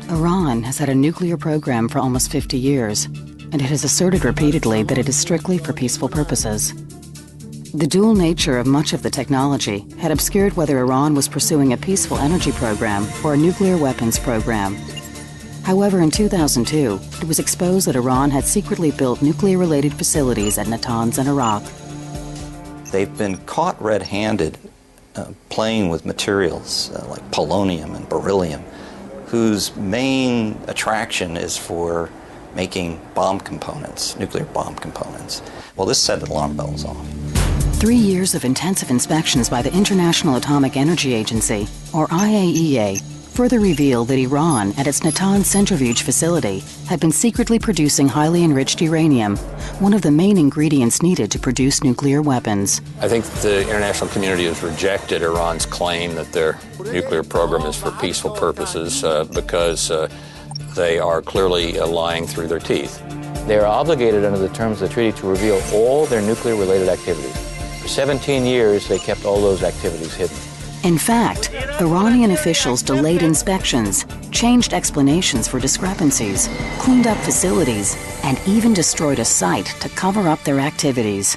Iran has had a nuclear program for almost 50 years, and it has asserted repeatedly that it is strictly for peaceful purposes. The dual nature of much of the technology had obscured whether Iran was pursuing a peaceful energy program or a nuclear weapons program. However, in 2002, it was exposed that Iran had secretly built nuclear-related facilities at Natanz in Iraq. They've been caught red-handed playing with materials like polonium and beryllium, whose main attraction is for making bomb components, nuclear bomb components. Well, this set alarm bells off. 3 years of intensive inspections by the International Atomic Energy Agency, or IAEA, further revealed that Iran, at its Natanz centrifuge facility, had been secretly producing highly enriched uranium, one of the main ingredients needed to produce nuclear weapons. I think the international community has rejected Iran's claim that their nuclear program is for peaceful purposes because they are clearly lying through their teeth. They are obligated under the terms of the treaty to reveal all their nuclear-related activities. For 17 years, they kept all those activities hidden. In fact, Iranian officials delayed inspections, changed explanations for discrepancies, cleaned up facilities, and even destroyed a site to cover up their activities.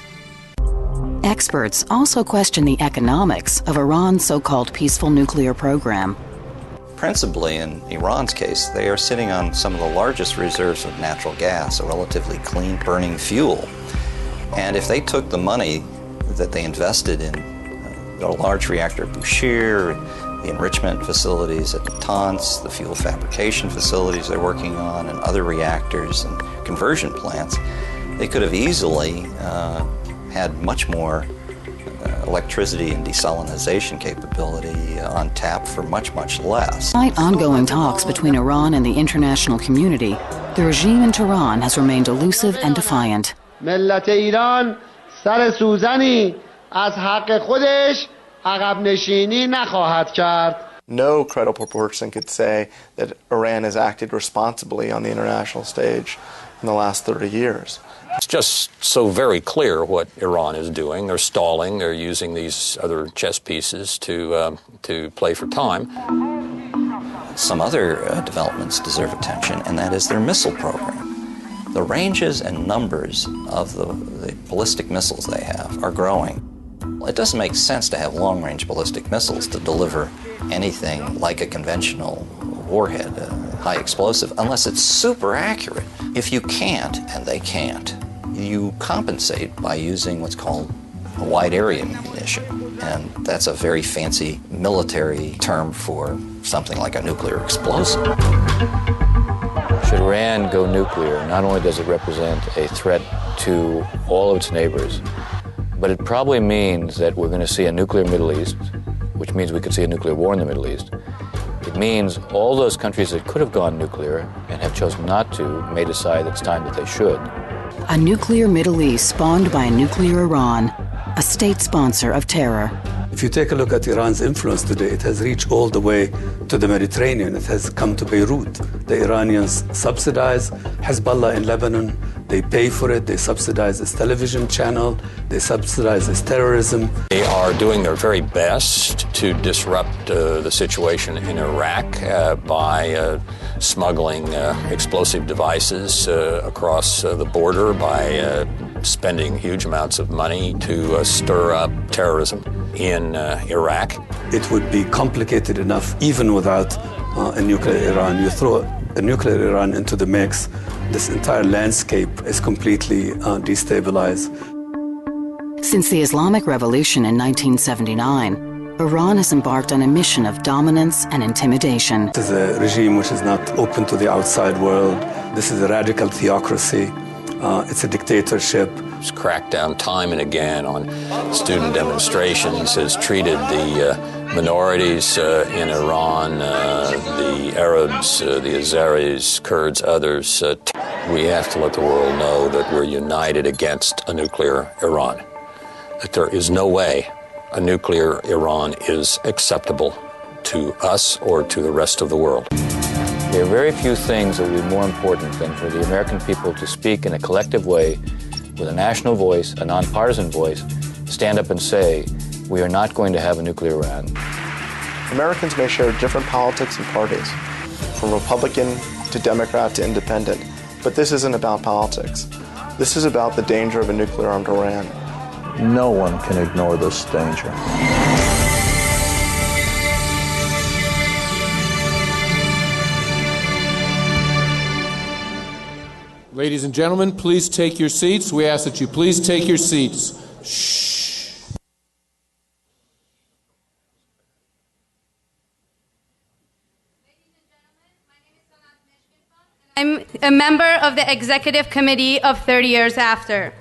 Experts also question the economics of Iran's so-called peaceful nuclear program. Principally, in Iran's case, they are sitting on some of the largest reserves of natural gas, a relatively clean-burning fuel. And if they took the money that they invested in the large reactor at Bushehr, the enrichment facilities at Natanz, the fuel fabrication facilities they're working on, and other reactors and conversion plants, they could have easily had much more electricity and desalinization capability on tap for much, much less. Despite ongoing talks between Iran and the international community, the regime in Tehran has remained elusive and defiant. ملت ایران سر سوزنی از حق خودش عقب نشینی نخواهد کرد. No credible person could say that Iran has acted responsibly on the international stage in the last 30 years. It's just so very clear what Iran is doing. They're stalling. They're using these other chess pieces to play for time. Some other developments deserve attention, and that is their missile program. The ranges and numbers of the ballistic missiles they have are growing. It doesn't make sense to have long-range ballistic missiles to deliver anything like a conventional warhead, high explosive, unless it's super accurate. If you can't, and they can't, you compensate by using what's called a wide area munition. And that's a very fancy military term for something like a nuclear explosive. Should Iran go nuclear, not only does it represent a threat to all of its neighbors, but it probably means that we're going to see a nuclear Middle East, which means we could see a nuclear war in the Middle East. It means all those countries that could have gone nuclear and have chosen not to may decide it's time that they should. A nuclear Middle East spawned by a nuclear Iran, a state sponsor of terror. If you take a look at Iran's influence today, it has reached all the way to the Mediterranean. It has come to Beirut. The Iranians subsidize Hezbollah in Lebanon. They pay for it. They subsidize its television channel. They subsidize its terrorism. They are doing their very best to disrupt the situation in Iraq by smuggling explosive devices across the border, by spending huge amounts of money to stir up terrorism in Iraq. It would be complicated enough even without a nuclear Iran. You throw a nuclear Iran into the mix, this entire landscape is completely destabilized. Since the Islamic Revolution in 1979, Iran has embarked on a mission of dominance and intimidation. This is a regime which is not open to the outside world. This is a radical theocracy. It's a dictatorship. It's cracked down time and again on student demonstrations, has treated the minorities in Iran, the Arabs, the Azeris, Kurds, others. We have to let the world know that we're united against a nuclear Iran, that there is no way a nuclear Iran is acceptable to us or to the rest of the world. There are very few things that will be more important than for the American people to speak in a collective way, with a national voice, a nonpartisan voice, stand up and say, we are not going to have a nuclear Iran. Americans may share different politics and parties, from Republican to Democrat to Independent. But this isn't about politics. This is about the danger of a nuclear-armed Iran. No one can ignore this danger. Ladies and gentlemen, please take your seats. We ask that you please take your seats. Shh. I'm a member of the Executive Committee of 30 Years After.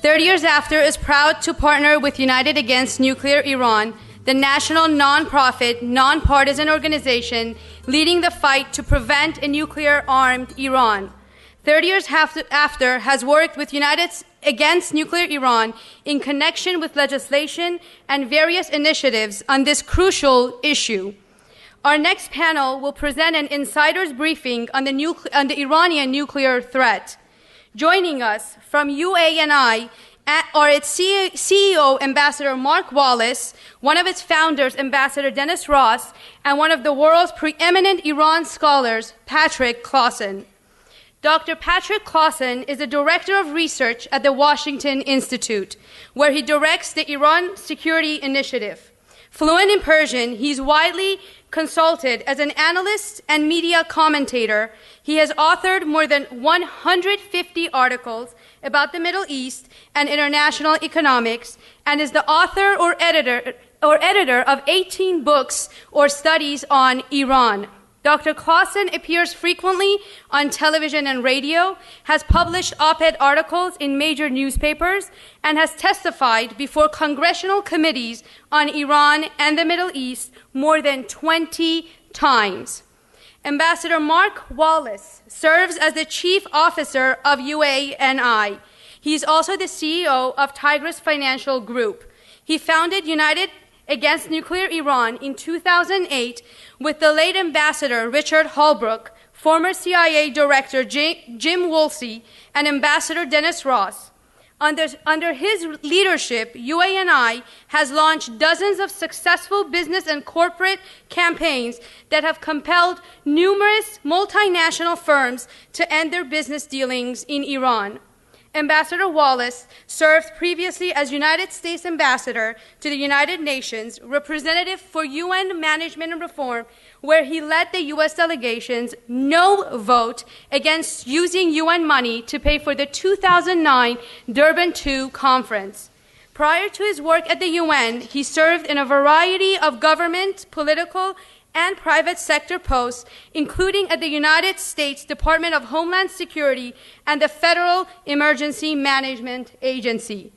30 Years After is proud to partner with United Against Nuclear Iran, the national non-profit, non-partisan organization leading the fight to prevent a nuclear-armed Iran. 30 Years After has worked with United Against Nuclear Iran in connection with legislation and various initiatives on this crucial issue. Our next panel will present an insider's briefing on the Iranian nuclear threat. Joining us from UANI are its CEO, Ambassador Mark Wallace, one of its founders, Ambassador Dennis Ross, and one of the world's preeminent Iran scholars, Patrick CLAWSON. Dr. Patrick CLAWSON is the Director of Research at the Washington Institute, where he directs the Iran Security Initiative. Fluent in Persian, he's widely consulted as an analyst and media commentator. He has authored more than 150 articles about the Middle East and international economics, and is the author or editor of 18 books or studies on Iran. Dr. CLAWSON appears frequently on television and radio, has published op-ed articles in major newspapers, and has testified before congressional committees on Iran and the Middle East more than 20 times. Ambassador Mark Wallace serves as the Chief Officer of UANI. He is also the CEO of Tigris Financial Group. He founded United Against Nuclear Iran in 2008 with the late Ambassador Richard Holbrooke, former CIA Director Jim Woolsey, and Ambassador Dennis Ross. Under his leadership, UANI has launched dozens of successful business and corporate campaigns that have compelled numerous multinational firms to end their business dealings in Iran. Ambassador Wallace served previously as United States Ambassador to the United Nations, representative for UN Management and Reform, where he led the U.S. delegation's no vote against using UN money to pay for the 2009 Durban II conference. Prior to his work at the UN, he served in a variety of government, political, and private sector posts, including at the United States Department of Homeland Security and the Federal Emergency Management Agency.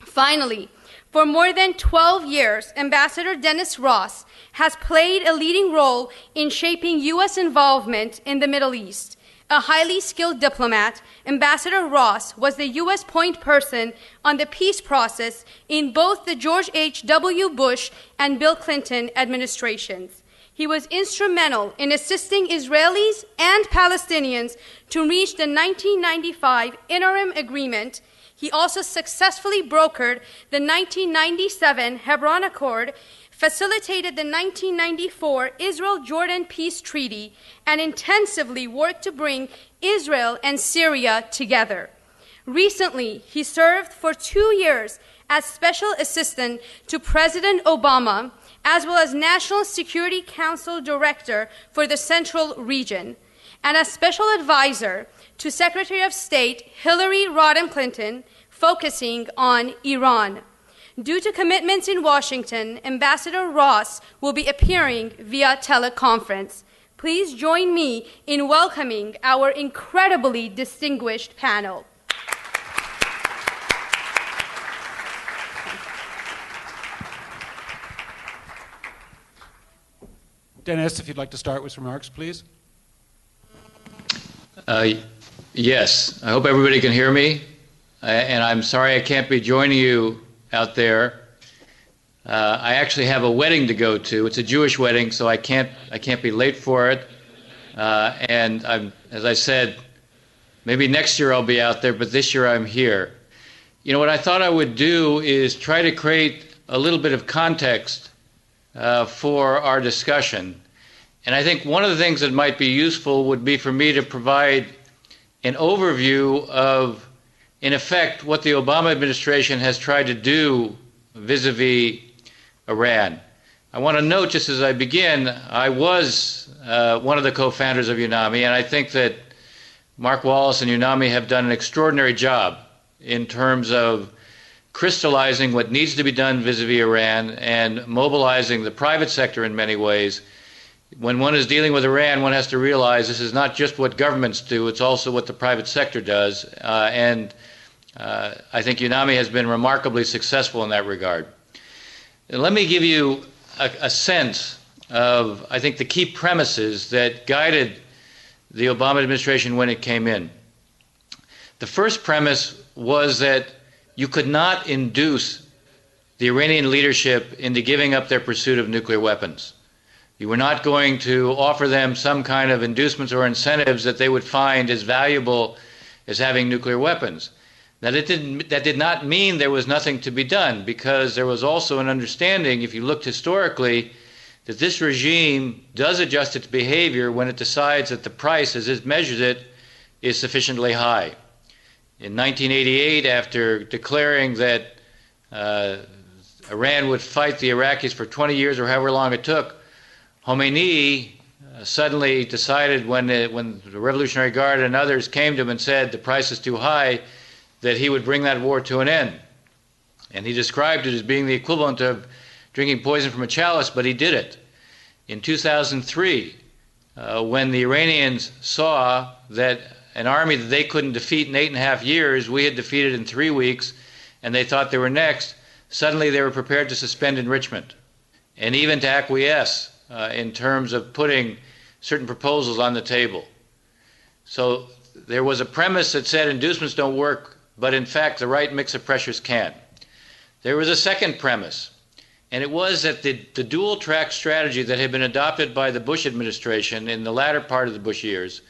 Finally, for more than 12 years, Ambassador Dennis Ross has played a leading role in shaping U.S. involvement in the Middle East. A highly skilled diplomat, Ambassador Ross was the U.S. point person on the peace process in both the George H.W. Bush and Bill Clinton administrations. He was instrumental in assisting Israelis and Palestinians to reach the 1995 interim agreement. He also successfully brokered the 1997 Hebron Accord, facilitated the 1994 Israel-Jordan Peace Treaty, and intensively worked to bring Israel and Syria together. Recently, he served for 2 years as Special Assistant to President Obama, as well as National Security Council Director for the Central Region, and as Special Advisor to Secretary of State Hillary Rodham Clinton, focusing on Iran. Due to commitments in Washington, Ambassador Ross will be appearing via teleconference. Please join me in welcoming our incredibly distinguished panel. Dennis, if you'd like to start with remarks, please. Yes, I hope everybody can hear me. And I'm sorry I can't be joining you out there. I actually have a wedding to go to. It's a Jewish wedding, so I can't be late for it. And as I said, maybe next year I'll be out there, but this year I'm here. You know, what I thought I would do is try to create a little bit of context for our discussion. And I think one of the things that might be useful would be for me to provide an overview of, in effect, what the Obama administration has tried to do vis-a-vis Iran. I want to note, just as I begin, I was one of the co-founders of UNAMI, and I think that Mark Wallace and UNAMI have done an extraordinary job in terms of crystallizing what needs to be done vis-a-vis Iran and mobilizing the private sector in many ways. When one is dealing with Iran, one has to realize this is not just what governments do, it's also what the private sector does. I think UNAMI has been remarkably successful in that regard. And let me give you a sense of, I think, the key premises that guided the Obama administration when it came in. The first premise was that you could not induce the Iranian leadership into giving up their pursuit of nuclear weapons. You were not going to offer them some kind of inducements or incentives that they would find as valuable as having nuclear weapons. Now, that did not mean there was nothing to be done, because there was also an understanding, if you looked historically, that this regime does adjust its behavior when it decides that the price, as it measures it, is sufficiently high. In 1988, after declaring that Iran would fight the Iraqis for 20 years or however long it took, Khomeini suddenly decided, when the Revolutionary Guard and others came to him and said the price is too high, that he would bring that war to an end. And he described it as being the equivalent of drinking poison from a chalice, but he did it. In 2003, when the Iranians saw that an army that they couldn't defeat in 8.5 years, we had defeated in 3 weeks, and they thought they were next, suddenly they were prepared to suspend enrichment and even to acquiesce in terms of putting certain proposals on the table. So there was a premise that said inducements don't work, but in fact the right mix of pressures can. There was a second premise, and it was that the dual track strategy that had been adopted by the Bush administration in the latter part of the Bush years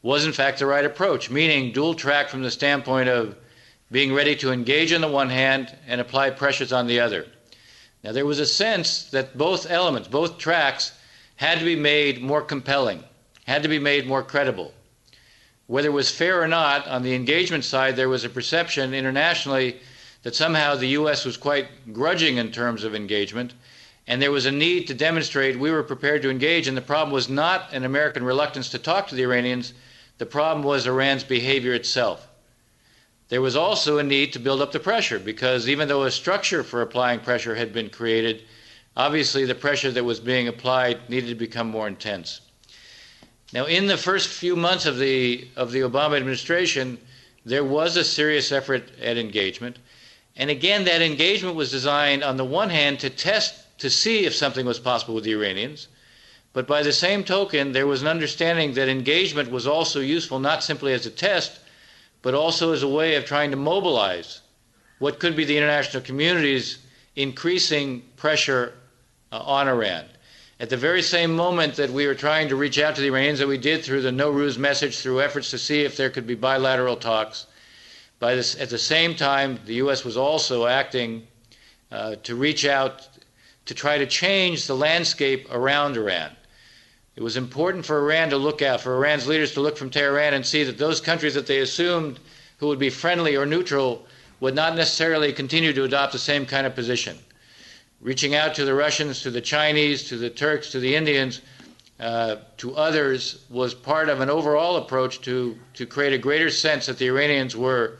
was in fact the right approach, meaning dual track from the standpoint of being ready to engage on the one hand and apply pressures on the other. Now, there was a sense that both elements, both tracks, had to be made more compelling, had to be made more credible. Whether it was fair or not, on the engagement side, there was a perception internationally that somehow the U.S. was quite grudging in terms of engagement, and there was a need to demonstrate we were prepared to engage, and the problem was not an American reluctance to talk to the Iranians, the problem was Iran's behavior itself. There was also a need to build up the pressure, because even though a structure for applying pressure had been created, obviously the pressure that was being applied needed to become more intense. Now, in the first few months of the Obama administration, there was a serious effort at engagement. And again, that engagement was designed, on the one hand, to test, to see if something was possible with the Iranians. But by the same token, there was an understanding that engagement was also useful, not simply as a test, but also as a way of trying to mobilize what could be the international community's increasing pressure on Iran. At the very same moment that we were trying to reach out to the Iranians, that we did through the no-ruse message, through efforts to see if there could be bilateral talks, at the same time, the U.S. was also acting to reach out to try to change the landscape around Iran. It was important for Iran to look out, for Iran's leaders to look from Tehran and see that those countries that they assumed who would be friendly or neutral would not necessarily continue to adopt the same kind of position. Reaching out to the Russians, to the Chinese, to the Turks, to the Indians, to others was part of an overall approach to create a greater sense that the Iranians were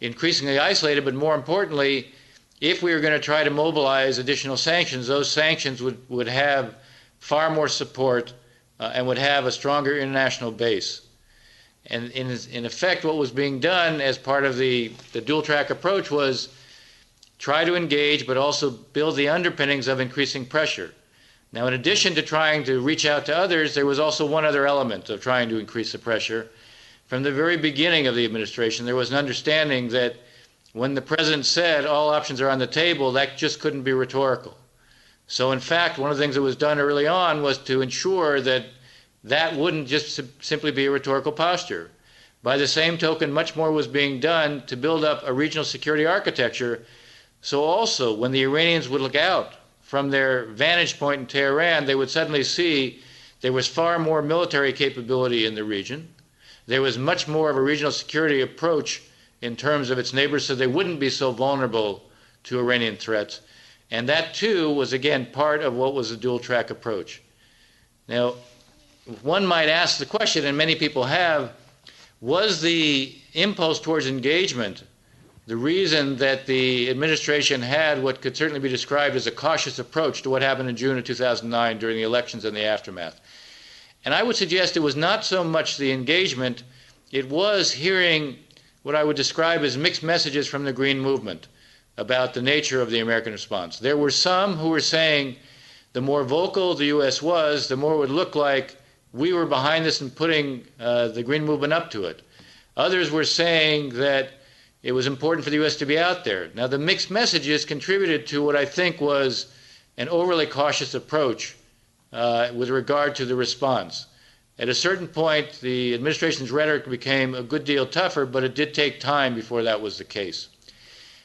increasingly isolated, but more importantly, if we were going to try to mobilize additional sanctions, those sanctions would have far more support and would have a stronger international base. And in effect, what was being done as part of the dual-track approach was try to engage, but also build the underpinnings of increasing pressure. Now, in addition to trying to reach out to others, there was also one other element of trying to increase the pressure. From the very beginning of the administration, there was an understanding that when the president said all options are on the table, that just couldn't be rhetorical. So in fact, one of the things that was done early on was to ensure that that wouldn't just simply be a rhetorical posture. By the same token, much more was being done to build up a regional security architecture. So also, when the Iranians would look out from their vantage point in Tehran, they would suddenly see There was far more military capability in the region. There was much more of a regional security approach in terms of its neighbors, so they wouldn't be so vulnerable to Iranian threats. And that, too, was, again, part of what was a dual-track approach. Now, one might ask the question, and many people have, was the impulse towards engagement the reason that the administration had what could certainly be described as a cautious approach to what happened in June of 2009 during the elections and the aftermath? And I would suggest it was not so much the engagement, it was hearing what I would describe as mixed messages from the Green Movement about the nature of the American response. There were some who were saying the more vocal the U.S. was, the more it would look like we were behind this and putting the Green Movement up to it. Others were saying that it was important for the U.S. to be out there. Now, the mixed messages contributed to what I think was an overly cautious approach with regard to the response. At a certain point, the administration's rhetoric became a good deal tougher, but it did take time before that was the case.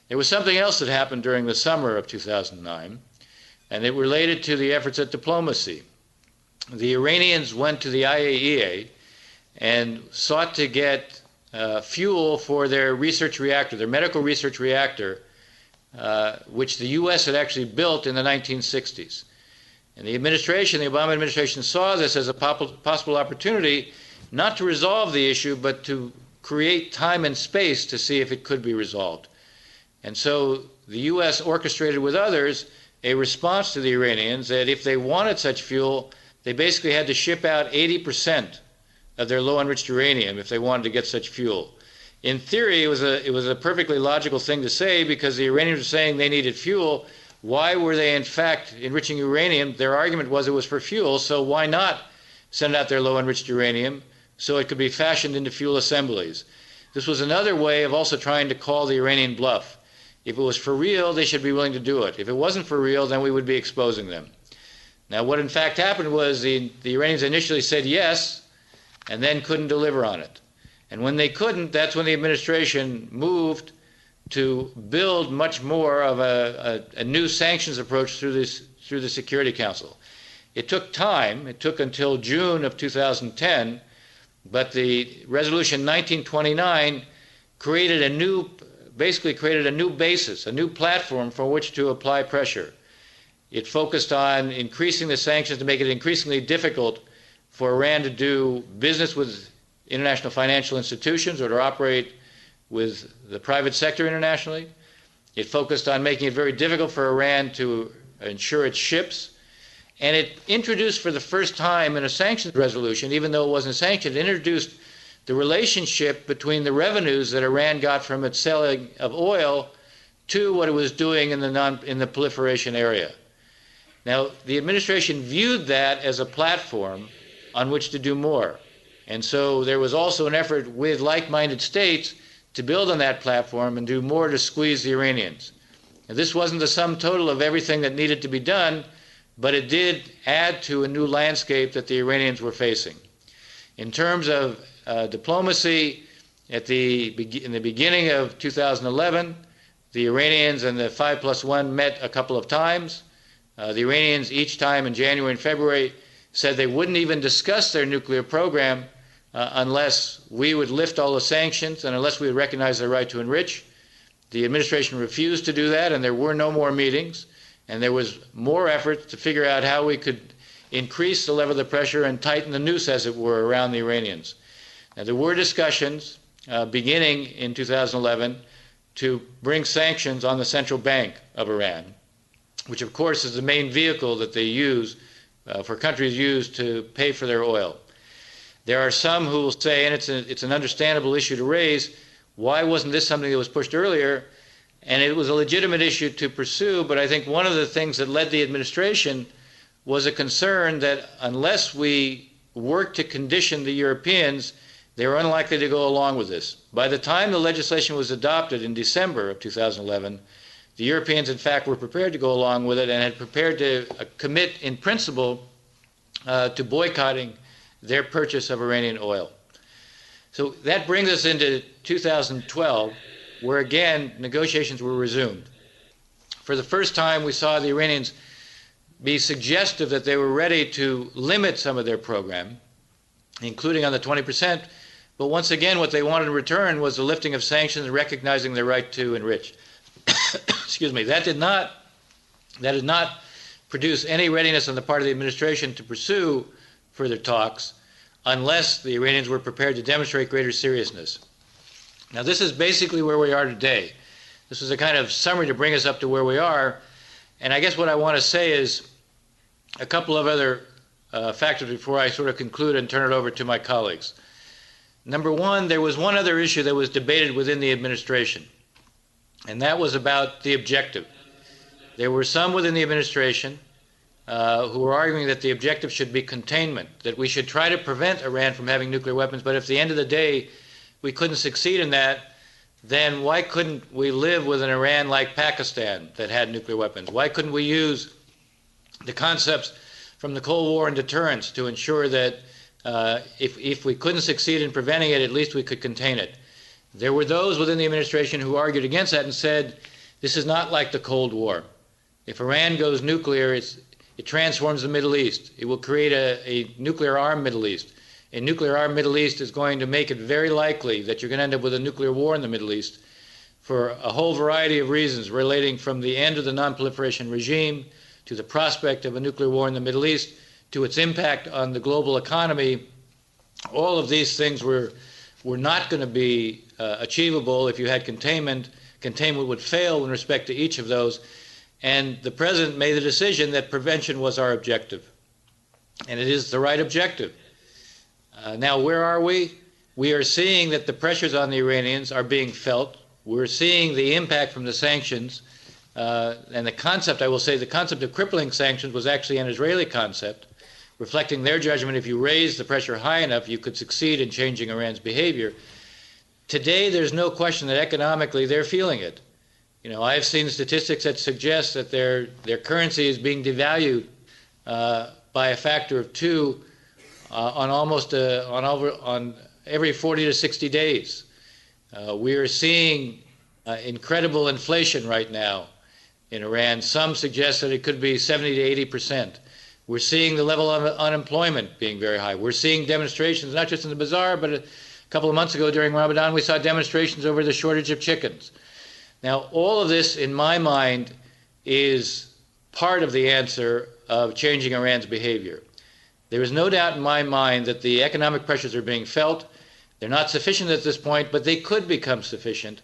There was something else that happened during the summer of 2009, and it related to the efforts at diplomacy. The Iranians went to the IAEA and sought to get fuel for their research reactor, their medical research reactor, which the U.S. had actually built in the 1960s. And the administration, the Obama administration, saw this as a possible opportunity not to resolve the issue, but to create time and space to see if it could be resolved. And so the U.S. orchestrated with others a response to the Iranians that if they wanted such fuel, they basically had to ship out 80% of their low-enriched uranium if they wanted to get such fuel. In theory, it was a perfectly logical thing to say because the Iranians were saying they needed fuel. Why were they, in fact, enriching uranium? Their argument was it was for fuel, so why not send out their low-enriched uranium so it could be fashioned into fuel assemblies? This was another way of also trying to call the Iranian bluff. If it was for real, they should be willing to do it. If it wasn't for real, then we would be exposing them. Now, what in fact happened was the Iranians initially said yes and then couldn't deliver on it. And when they couldn't, that's when the administration moved to build much more of a new sanctions approach through the Security Council. It took time. It took until June of 2010, but the Resolution 1929 basically created a new basis, a new platform for which to apply pressure. It focused on increasing the sanctions to make it increasingly difficult for Iran to do business with international financial institutions or to operate with the private sector internationally. It focused on making it very difficult for Iran to insure its ships. And it introduced for the first time in a sanctions resolution, even though it wasn't sanctioned, it introduced the relationship between the revenues that Iran got from its selling of oil to what it was doing in the proliferation area. Now, the administration viewed that as a platform on which to do more. And so there was also an effort with like-minded states to build on that platform and do more to squeeze the Iranians. Now, this wasn't the sum total of everything that needed to be done, but it did add to a new landscape that the Iranians were facing. In terms of diplomacy, in the beginning of 2011, the Iranians and the 5+1 met a couple of times. The Iranians each time in January and February said they wouldn't even discuss their nuclear program unless we would lift all the sanctions and unless we would recognize their right to enrich. The administration refused to do that, and there were no more meetings, and there was more effort to figure out how we could increase the level of the pressure and tighten the noose, as it were, around the Iranians. Now, there were discussions beginning in 2011 to bring sanctions on the central bank of Iran, which of course is the main vehicle that they use, for countries use to pay for their oil. There are some who will say, and it's an understandable issue to raise, why wasn't this something that was pushed earlier? And it was a legitimate issue to pursue, but I think one of the things that led the administration was a concern that unless we work to condition the Europeans, they were unlikely to go along with this. By the time the legislation was adopted in December of 2011, the Europeans, in fact, were prepared to go along with it and had prepared to commit in principle to boycotting their purchase of Iranian oil. So that brings us into 2012, where again negotiations were resumed. For the first time, we saw the Iranians be suggestive that they were ready to limit some of their program, including on the 20%. But once again, what they wanted in return was the lifting of sanctions and recognizing their right to enrich. Excuse me. That did not produce any readiness on the part of the administration to pursue further talks unless the Iranians were prepared to demonstrate greater seriousness. Now, this is basically where we are today. This is a kind of summary to bring us up to where we are. And I guess what I want to say is a couple of other factors before I sort of conclude and turn it over to my colleagues. Number one, there was one other issue that was debated within the administration, and that was about the objective. There were some within the administration who were arguing that the objective should be containment, that we should try to prevent Iran from having nuclear weapons, but if at the end of the day we couldn't succeed in that, then why couldn't we live with an Iran like Pakistan that had nuclear weapons? Why couldn't we use the concepts from the Cold War and deterrence to ensure that if we couldn't succeed in preventing it, at least we could contain it? There were those within the administration who argued against that and said, this is not like the Cold War. If Iran goes nuclear, it transforms the Middle East. It will create a nuclear-armed Middle East. A nuclear-armed Middle East is going to make it very likely that you're going to end up with a nuclear war in the Middle East for a whole variety of reasons relating from the end of the non-proliferation regime to the prospect of a nuclear war in the Middle East to its impact on the global economy. All of these things were not going to be achievable if you had containment. Containment would fail in respect to each of those. And the President made the decision that prevention was our objective. And it is the right objective. Now, where are we? We are seeing that the pressures on the Iranians are being felt. We're seeing the impact from the sanctions. And the concept, I will say, the concept of crippling sanctions was actually an Israeli concept, reflecting their judgment if you raise the pressure high enough, you could succeed in changing Iran's behavior. Today, there's no question that economically they're feeling it. You know, I've seen statistics that suggest that their currency is being devalued by a factor of 2 on every 40 to 60 days. We are seeing incredible inflation right now in Iran. Some suggest that it could be 70 to 80%. We're seeing the level of unemployment being very high. We're seeing demonstrations, not just in the bazaar, but a couple of months ago during Ramadan, we saw demonstrations over the shortage of chickens. Now, all of this, in my mind, is part of the answer of changing Iran's behavior. There is no doubt in my mind that the economic pressures are being felt. They're not sufficient at this point, but they could become sufficient.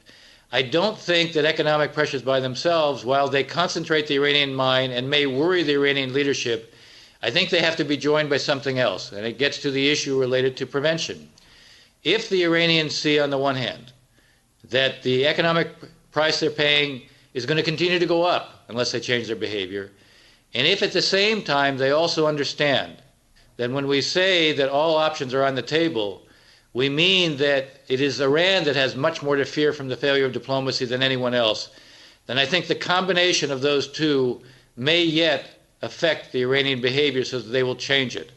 I don't think that economic pressures by themselves, while they concentrate the Iranian mind and may worry the Iranian leadership, I think they have to be joined by something else, and it gets to the issue related to prevention. If the Iranians see, on the one hand, that the economic price they're paying is going to continue to go up unless they change their behavior, and if at the same time they also understand that when we say that all options are on the table, we mean that it is Iran that has much more to fear from the failure of diplomacy than anyone else, then I think the combination of those two may yet affect the Iranian behavior so that they will change it.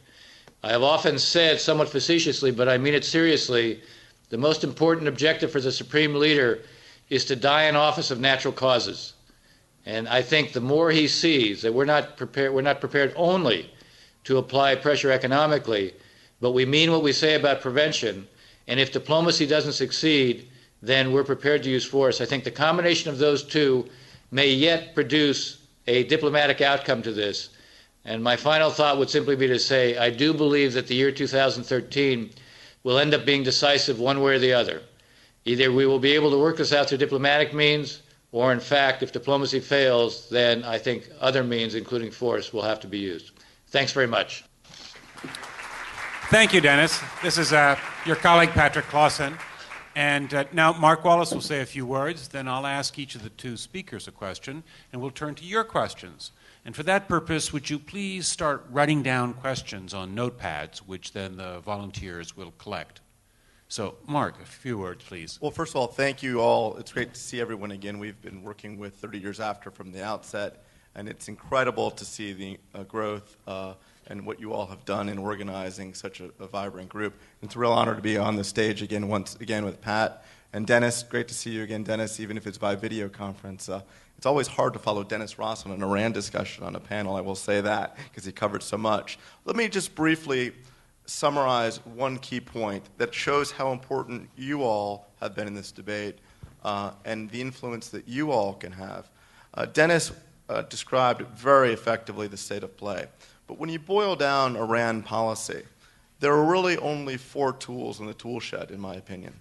I have often said, somewhat facetiously, but I mean it seriously, the most important objective for the supreme leader is to die in office of natural causes. And I think the more he sees that we're not prepared only to apply pressure economically, but we mean what we say about prevention, and if diplomacy doesn't succeed, then we're prepared to use force. I think the combination of those two may yet produce a diplomatic outcome to this. And my final thought would simply be to say, I do believe that the year 2013 will end up being decisive one way or the other. Either we will be able to work this out through diplomatic means, or in fact, if diplomacy fails, then I think other means, including force, will have to be used. Thanks very much. Thank you, Dennis. This is your colleague, Patrick CLAWSON. And now Mark Wallace will say a few words, then I'll ask each of the two speakers a question, and we'll turn to your questions. And for that purpose, would you please start writing down questions on notepads, which then the volunteers will collect. So, Mark, a few words, please. Well, first of all, thank you all. It's great to see everyone again. We've been working with 30 Years After from the outset, and it's incredible to see the growth and what you all have done in organizing such a vibrant group. It's a real honor to be on the stage again, once again with Pat And Dennis, great to see you again, Dennis, even if it's by video conference. It's always hard to follow Dennis Ross on an Iran discussion on a panel, I will say that, because he covered so much. Let me just briefly summarize one key point that shows how important you all have been in this debate and the influence that you all can have. Dennis described very effectively the state of play. But when you boil down Iran policy, there are really only 4 tools in the tool shed, in my opinion.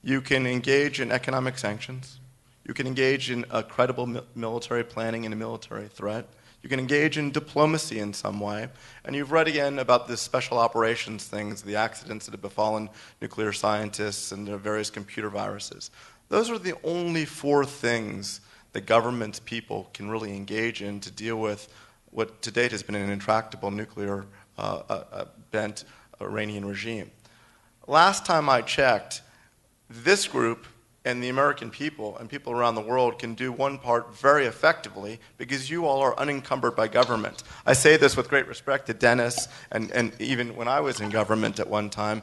You can engage in economic sanctions. You can engage in a credible military planning and a military threat. You can engage in diplomacy in some way. And you've read again about the special operations things, the accidents that have befallen nuclear scientists and the various computer viruses. Those are the only 4 things that governments, people can really engage in to deal with what to date has been an intractable nuclear bent Iranian regime. Last time I checked, this group and the American people and people around the world can do one part very effectively because you all are unencumbered by government. I say this with great respect to Dennis and even when I was in government at one time.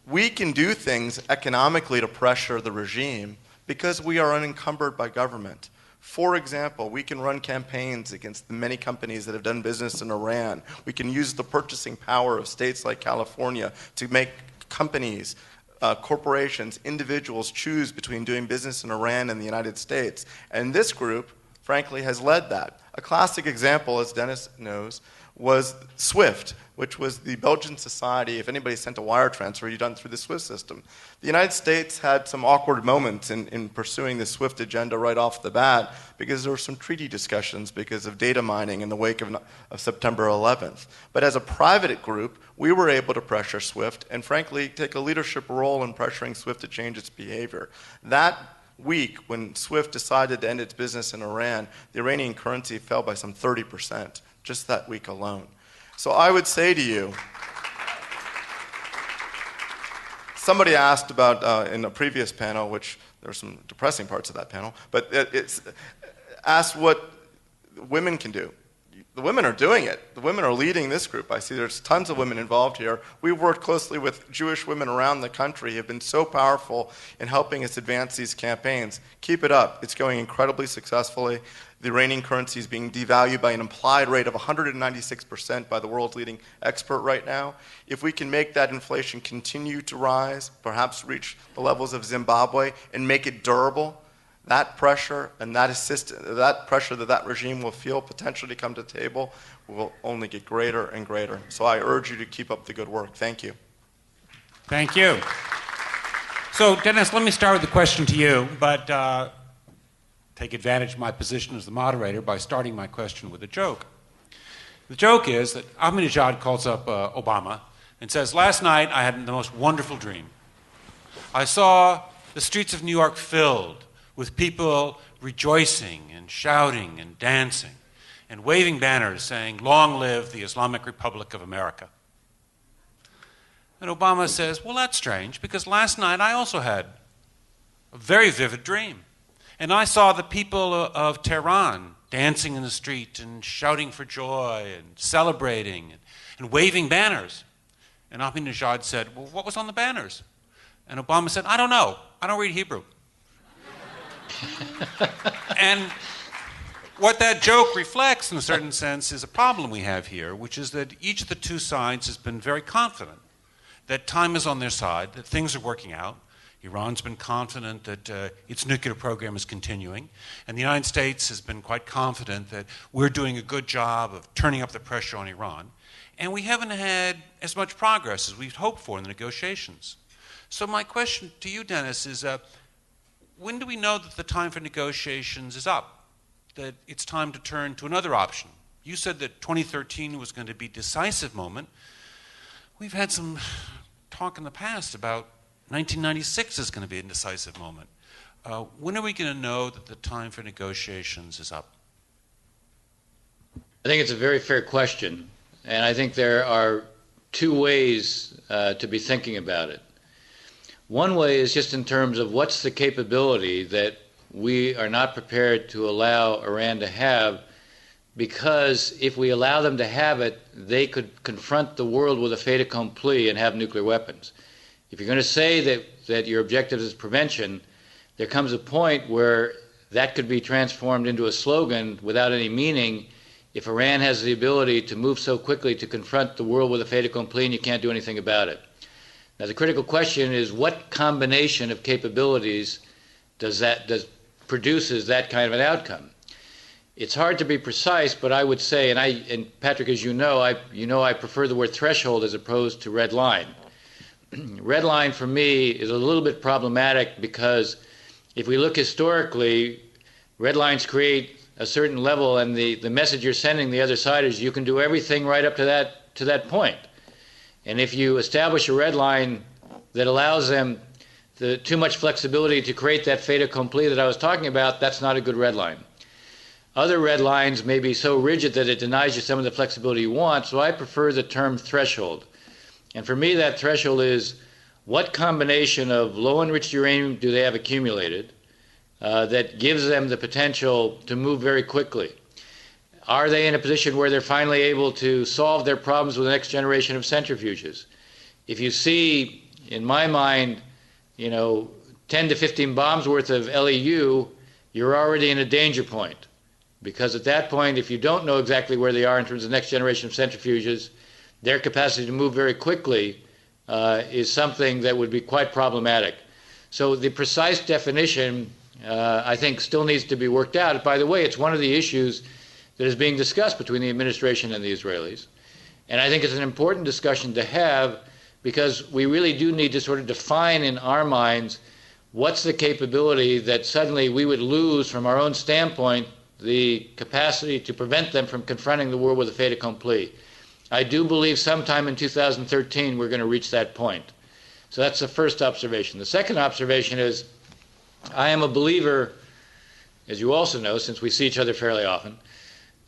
We can do things economically to pressure the regime because we are unencumbered by government. For example, we can run campaigns against the many companies that have done business in Iran. We can use the purchasing power of states like California to make companies, corporations, individuals choose between doing business in Iran and the United States. And this group, frankly, has led that. A classic example, as Dennis knows, was SWIFT, which was the Belgian society. If anybody sent a wire transfer, you done through the SWIFT system. The United States had some awkward moments in pursuing the SWIFT agenda right off the bat because there were some treaty discussions because of data mining in the wake of September 11th. But as a private group, we were able to pressure SWIFT and frankly take a leadership role in pressuring SWIFT to change its behavior. That week, when SWIFT decided to end its business in Iran, the Iranian currency fell by some 30%, just that week alone. So I would say to you, somebody asked about, in a previous panel, which there are some depressing parts of that panel, but it's asked what women can do. The women are doing it. The women are leading this group. I see there's tons of women involved here. We've worked closely with Jewish women around the country, have been so powerful in helping us advance these campaigns. Keep it up. It's going incredibly successfully. The Iranian currency is being devalued by an implied rate of 196% by the world's leading expert right now. If we can make that inflation continue to rise, perhaps reach the levels of Zimbabwe, and make it durable, that pressure and that pressure that regime will feel potentially to come to the table will only get greater and greater. So I urge you to keep up the good work. Thank you. Thank you. So, Dennis, let me start with a question to you, but take advantage of my position as the moderator by starting my question with a joke. The joke is that Ahmadinejad calls up Obama and says, "Last night I had the most wonderful dream. I saw the streets of New York filled with people rejoicing and shouting and dancing and waving banners saying, 'Long live the Islamic Republic of America.'" And Obama says, "Well, that's strange, because last night I also had a very vivid dream. And I saw the people of Tehran dancing in the street and shouting for joy and celebrating and waving banners." And Ahmadinejad said, "Well, what was on the banners?" And Obama said, "I don't know. I don't read Hebrew." And what that joke reflects, in a certain sense, is a problem we have here, which is that each of the two sides has been very confident that time is on their side, that things are working out. Iran's been confident that its nuclear program is continuing, and the United States has been quite confident that we're doing a good job of turning up the pressure on Iran. And we haven't had as much progress as we'd hoped for in the negotiations. So my question to you, Dennis, is when do we know that the time for negotiations is up, that it's time to turn to another option? You said that 2013 was going to be a decisive moment. We've had some talk in the past about 1996 is going to be a decisive moment. When are we going to know that the time for negotiations is up? I think it's a very fair question, and I think there are two ways to be thinking about it. One way is just in terms of what's the capability that we are not prepared to allow Iran to have, because if we allow them to have it, they could confront the world with a fait accompli and have nuclear weapons. If you're going to say that your objective is prevention, there comes a point where that could be transformed into a slogan without any meaning if Iran has the ability to move so quickly to confront the world with a fait accompli and you can't do anything about it. Now, the critical question is what combination of capabilities produces that kind of an outcome? It's hard to be precise, but I would say, and Patrick, as you know, I prefer the word threshold as opposed to red line. Red line for me is a little bit problematic because if we look historically, red lines create a certain level, and the message you're sending the other side is you can do everything right up to that point. And if you establish a red line that allows them too much flexibility to create that fait accompli that I was talking about, that's not a good red line. Other red lines may be so rigid that it denies you some of the flexibility you want, so I prefer the term threshold. And for me, that threshold is what combination of low-enriched uranium do they have accumulated that gives them the potential to move very quickly? Are they in a position where they're finally able to solve their problems with the next generation of centrifuges? If you see, in my mind, 10 to 15 bombs worth of LEU, you're already in a danger point. Because at that point, if you don't know exactly where they are in terms of the next generation of centrifuges, their capacity to move very quickly is something that would be quite problematic. So the precise definition, I think, still needs to be worked out. By the way, it's one of the issues that is being discussed between the administration and the Israelis. And I think it's an important discussion to have because we really do need to sort of define in our minds what's the capability that suddenly we would lose from our own standpoint, the capacity to prevent them from confronting the world with a fait accompli. I do believe sometime in 2013 we're going to reach that point. So that's the first observation. The second observation is I am a believer, as you also know, since we see each other fairly often,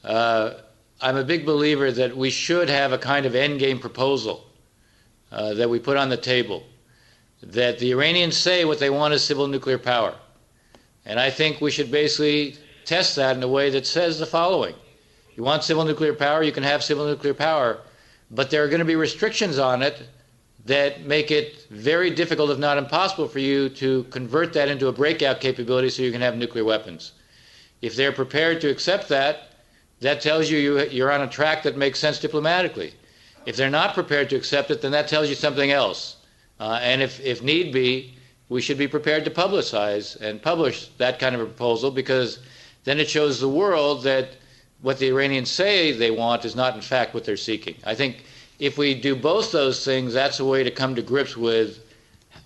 I'm a big believer that we should have a kind of endgame proposal that we put on the table, that the Iranians say what they want is civil nuclear power. And I think we should basically test that in a way that says the following. You want civil nuclear power, you can have civil nuclear power, but there are going to be restrictions on it that make it very difficult, if not impossible, for you to convert that into a breakout capability so you can have nuclear weapons. If they're prepared to accept that, that tells you you're on a track that makes sense diplomatically. If they're not prepared to accept it, then that tells you something else. And if need be, we should be prepared to publicize and publish that kind of a proposal, because then it shows the world that what the Iranians say they want is not in fact what they're seeking. I think if we do both those things, that's a way to come to grips with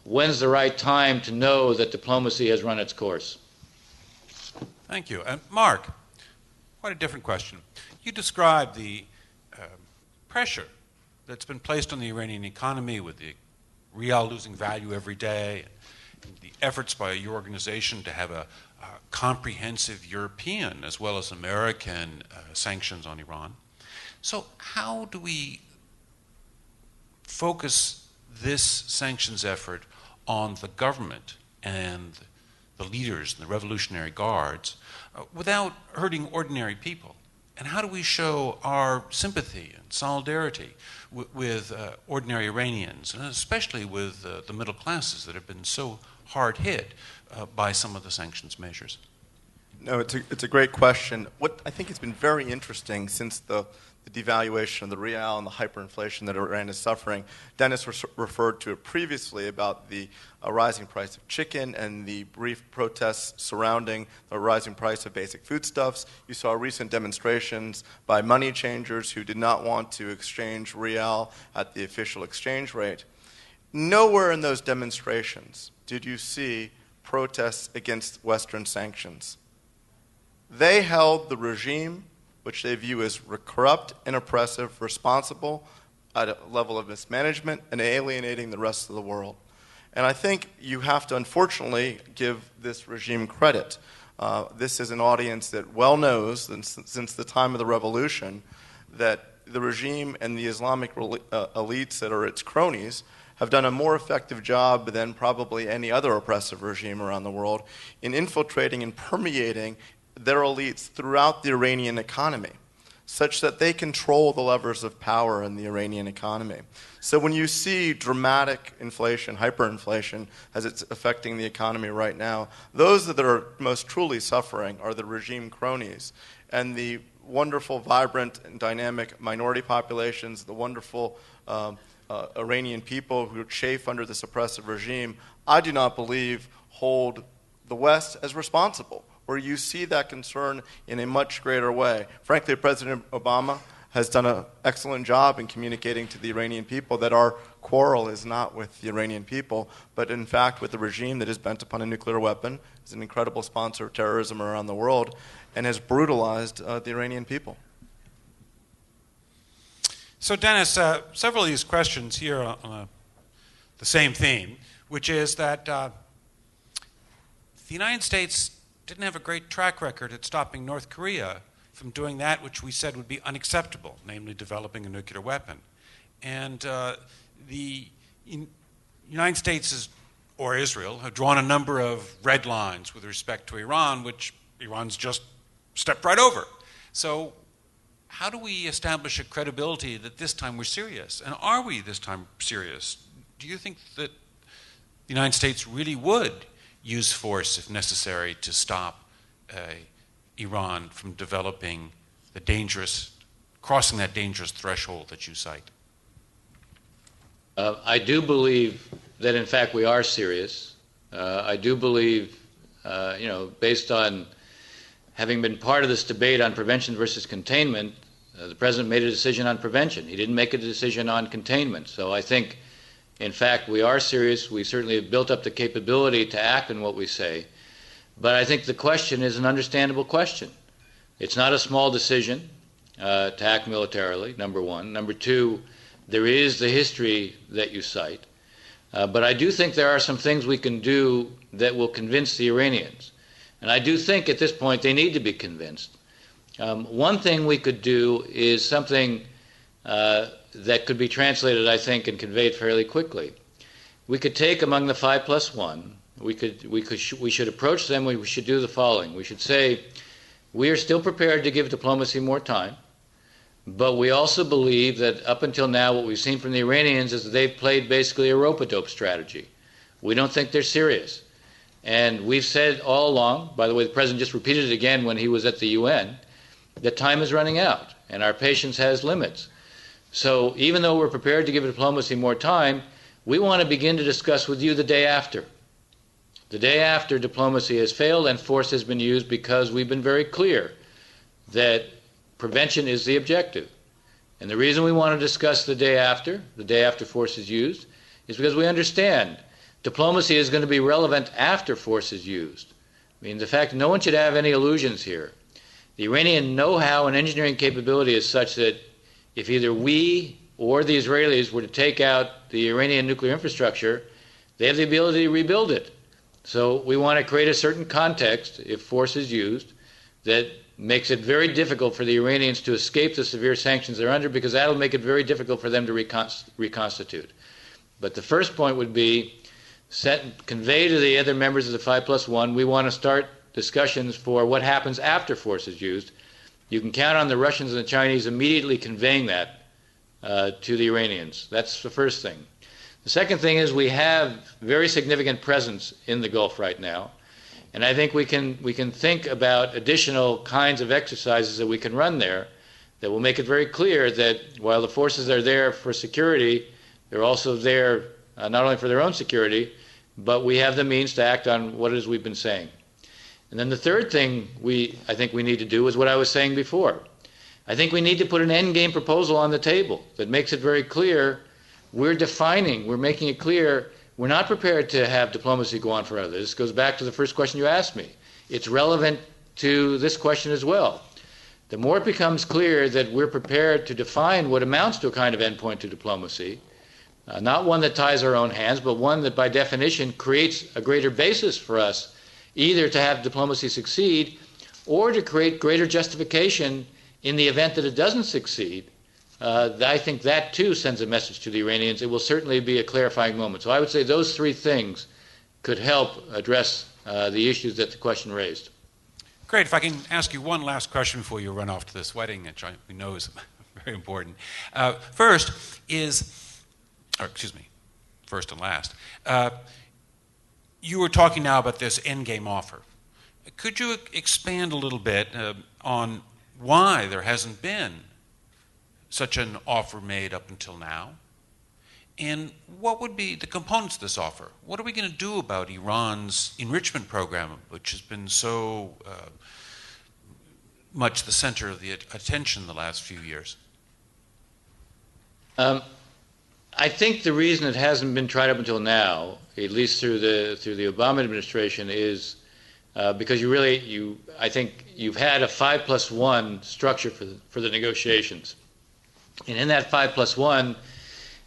when's the right time to know that diplomacy has run its course. Thank you. Mark, quite a different question. You described the pressure that's been placed on the Iranian economy with the rial losing value every day, and the efforts by your organization to have a comprehensive European as well as American sanctions on Iran. So how do we focus this sanctions effort on the government and the leaders and the Revolutionary Guards without hurting ordinary people? And how do we show our sympathy and solidarity with ordinary Iranians, and especially with the middle classes that have been so hard hit by some of the sanctions measures? No, it's a great question. What I think has been very interesting since the devaluation of the rial and the hyperinflation that Iran is suffering, Dennis referred to it previously about the rising price of chicken and the brief protests surrounding the rising price of basic foodstuffs. You saw recent demonstrations by money changers who did not want to exchange rial at the official exchange rate. Nowhere in those demonstrations did you see protests against Western sanctions. They held the regime, which they view as corrupt and oppressive, responsible at a level of mismanagement and alienating the rest of the world. And I think you have to, unfortunately, give this regime credit. This is an audience that well knows, since the time of the revolution, that the regime and the Islamic elites that are its cronies have done a more effective job than probably any other oppressive regime around the world in infiltrating and permeating their elites throughout the Iranian economy. such that they control the levers of power in the Iranian economy. So when you see dramatic inflation, hyperinflation, as it's affecting the economy right now, those that are most truly suffering are the regime cronies and the wonderful, vibrant, and dynamic minority populations, the wonderful Iranian people who chafe under this oppressive regime, I do not believe hold the West as responsible, where you see that concern in a much greater way. Frankly, President Obama has done an excellent job in communicating to the Iranian people that our quarrel is not with the Iranian people, but in fact with the regime that is bent upon a nuclear weapon, is an incredible sponsor of terrorism around the world, and has brutalized the Iranian people. So Dennis, several of these questions here on the same theme, which is that the United States didn't have a great track record at stopping North Korea from doing that which we said would be unacceptable, namely developing a nuclear weapon. And the United States or Israel have drawn a number of red lines with respect to Iran, which Iran's just stepped right over. So how do we establish a credibility that this time we're serious? And are we this time serious? Do you think that the United States really would use force if necessary to stop Iran from developing the dangerous, crossing that dangerous threshold that you cite? I do believe that in fact we are serious. I do believe, based on having been part of this debate on prevention versus containment, the President made a decision on prevention. He didn't make a decision on containment. So I think, in fact, we are serious. We certainly have built up the capability to act on what we say. But I think the question is an understandable question. It's not a small decision to act militarily, number one. Number two, there is the history that you cite. But I do think there are some things we can do that will convince the Iranians. And I do think at this point they need to be convinced. One thing we could do is something that could be translated, I think, and conveyed fairly quickly. We could take among the 5+1, we should approach them, we should do the following. We should say, we are still prepared to give diplomacy more time, but we also believe that up until now what we've seen from the Iranians is that they've played basically a rope-a-dope strategy. We don't think they're serious. And we've said all along, by the way, the President just repeated it again when he was at the UN, that time is running out and our patience has limits. So even though we're prepared to give diplomacy more time, we want to begin to discuss with you the day after. The day after diplomacy has failed and force has been used, because we've been very clear that prevention is the objective. And the reason we want to discuss the day after force is used, is because we understand diplomacy is going to be relevant after force is used. I mean, the fact no one should have any illusions here. The Iranian know-how and engineering capability is such that if either we or the Israelis were to take out the Iranian nuclear infrastructure, they have the ability to rebuild it. So we want to create a certain context, if force is used, that makes it very difficult for the Iranians to escape the severe sanctions they're under, because that'll make it very difficult for them to reconstitute. But the first point would be convey to the other members of the 5+1, we want to start discussions for what happens after force is used. You can count on the Russians and the Chinese immediately conveying that to the Iranians. That's the first thing. The second thing is we have very significant presence in the Gulf right now, and I think we can think about additional kinds of exercises that we can run there that will make it very clear that while the forces are there for security, they're also there not only for their own security, but we have the means to act on what it is we've been saying. And then the third thing I think we need to do is what I was saying before. I think we need to put an endgame proposal on the table that makes it very clear we're making it clear we're not prepared to have diplomacy go on forever. This goes back to the first question you asked me. It's relevant to this question as well. The more it becomes clear that we're prepared to define what amounts to a kind of endpoint to diplomacy, not one that ties our own hands, but one that by definition creates a greater basis for us either to have diplomacy succeed or to create greater justification in the event that it doesn't succeed, I think that too sends a message to the Iranians. It will certainly be a clarifying moment. So I would say those three things could help address the issues that the question raised. Great. If I can ask you one last question before you run off to this wedding, which we know is very important. First and last, you were talking now about this endgame offer. Could you expand a little bit on why there hasn't been such an offer made up until now? And what would be the components of this offer? What are we going to do about Iran's enrichment program, which has been so much the center of the attention the last few years? I think the reason it hasn't been tried up until now, at least through the Obama administration, is because I think you've had a 5+1 structure for the negotiations, and in that 5+1,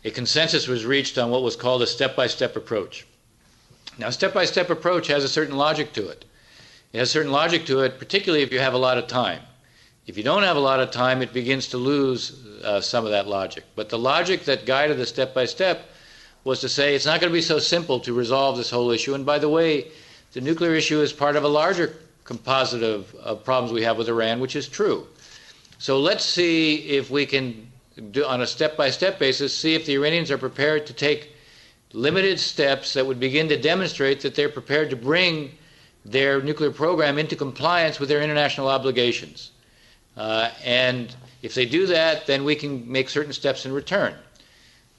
a consensus was reached on what was called a step-by-step approach. Now, a step-by-step approach has a certain logic to it. It has a certain logic to it, particularly if you have a lot of time. If you don't have a lot of time, it begins to lose some of that logic. But the logic that guided the step-by-step was to say it's not going to be so simple to resolve this whole issue. And by the way, the nuclear issue is part of a larger composite of problems we have with Iran, which is true. So let's see if we can do, on a step-by-step basis, see if the Iranians are prepared to take limited steps that would begin to demonstrate that they're prepared to bring their nuclear program into compliance with their international obligations. And if they do that, then we can make certain steps in return.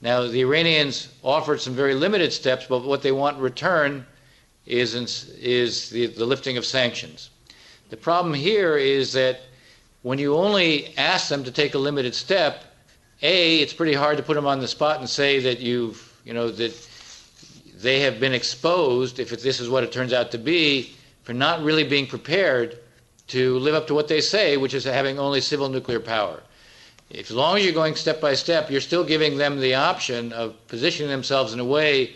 Now, the Iranians offered some very limited steps, but what they want in return is the lifting of sanctions. The problem here is that when you only ask them to take a limited step, it's pretty hard to put them on the spot and say that that they have been exposed, if this is what it turns out to be, for not really being prepared to live up to what they say, which is having only civil nuclear power. As long as you're going step by step, you're still giving them the option of positioning themselves in a way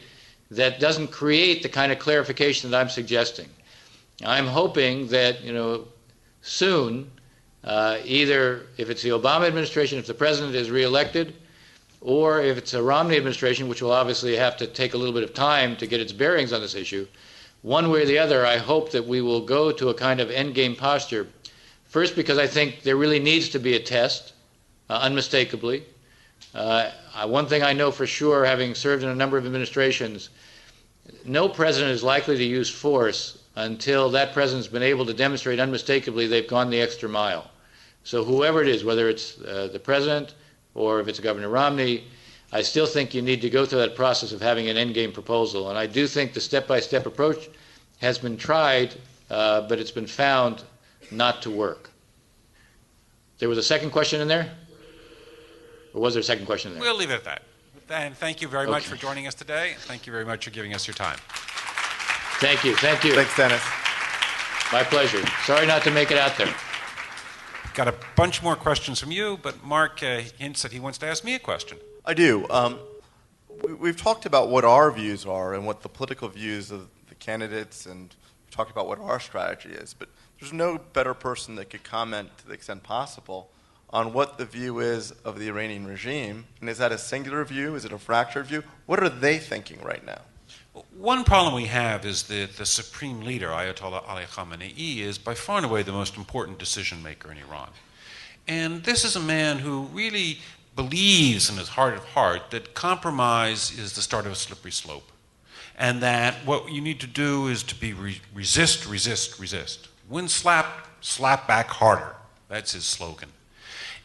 that doesn't create the kind of clarification that I'm suggesting. I'm hoping that soon, either if it's the Obama administration, if the president is reelected, or if it's a Romney administration, which will obviously have to take a little bit of time to get its bearings on this issue, one way or the other, I hope that we will go to a kind of endgame posture. First, because I think there really needs to be a test, unmistakably. One thing I know for sure, having served in a number of administrations, no president is likely to use force until that president's been able to demonstrate unmistakably they've gone the extra mile. So whoever it is, whether it's the president or if it's Governor Romney, I still think you need to go through that process of having an endgame proposal. And I do think the step-by-step approach has been tried, but it's been found not to work. There was a second question in there? Or was there a second question in there? We'll leave it at that. And thank you very much for joining us today. Thank you very much for giving us your time. Thank you. Thank you. Thanks, Dennis. My pleasure. Sorry not to make it out there. Got a bunch more questions from you, but Mark hints that he wants to ask me a question. I do. We've talked about what our views are and what the political views of the candidates, and we've talked about what our strategy is, but there's no better person that could comment to the extent possible on what the view is of the Iranian regime. And is that a singular view? Is it a fractured view? What are they thinking right now? One problem we have is that the supreme leader, Ayatollah Ali Khamenei, is by far and away the most important decision maker in Iran. And this is a man who really believes in his heart of heart that compromise is the start of a slippery slope. And that what you need to do is to be resist, resist, resist. When slapped, slap back harder. That's his slogan.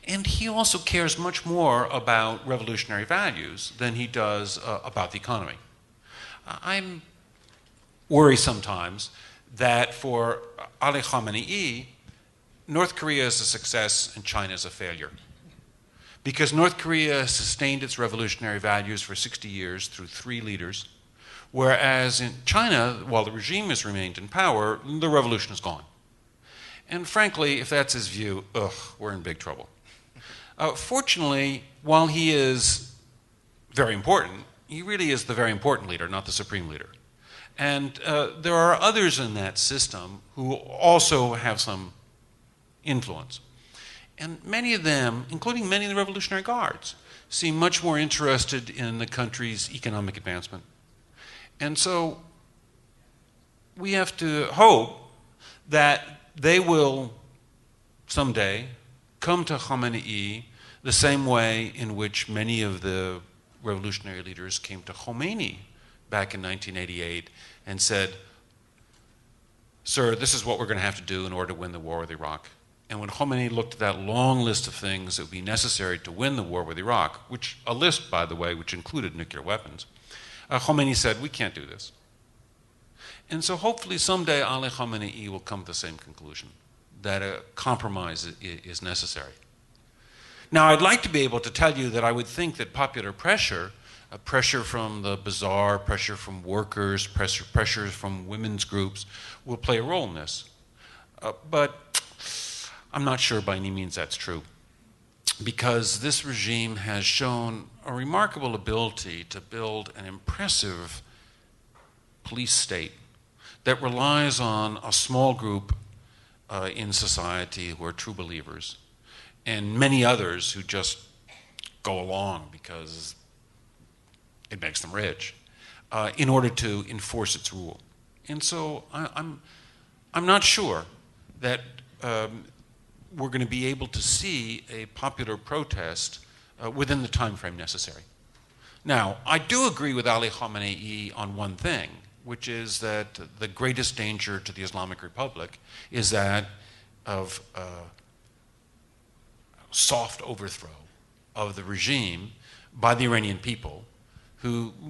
And he also cares much more about revolutionary values than he does about the economy. I'm worried sometimes that for Ali Khamenei, North Korea is a success and China is a failure. Because North Korea has sustained its revolutionary values for 60 years through 3 leaders, whereas in China, while the regime has remained in power, the revolution is gone. And frankly, if that's his view, we're in big trouble. Fortunately, while he is very important, he really is the very important leader, not the supreme leader. And there are others in that system who also have some influence. And many of them, including many of the Revolutionary Guards, seem much more interested in the country's economic advancement. And so we have to hope that they will someday come to Khamenei the same way in which many of the revolutionary leaders came to Khomeini back in 1988 and said, "Sir, this is what we're going to have to do in order to win the war with Iraq." And when Khomeini looked at that long list of things that would be necessary to win the war with Iraq, which a list, by the way, which included nuclear weapons, Khomeini said, "We can't do this." And so hopefully someday Ali Khamenei will come to the same conclusion, that a compromise is necessary. Now, I'd like to be able to tell you that I would think that popular pressure, pressure from the bazaar, pressure from workers, pressure from women's groups, will play a role in this. But I'm not sure by any means that's true, because this regime has shown a remarkable ability to build an impressive police state that relies on a small group in society who are true believers, and many others who just go along because it makes them rich, in order to enforce its rule. And so I'm not sure that we're going to be able to see a popular protest within the time frame necessary. Now, I do agree with Ali Khamenei on one thing, which is that the greatest danger to the Islamic Republic is that of soft overthrow of the regime by the Iranian people,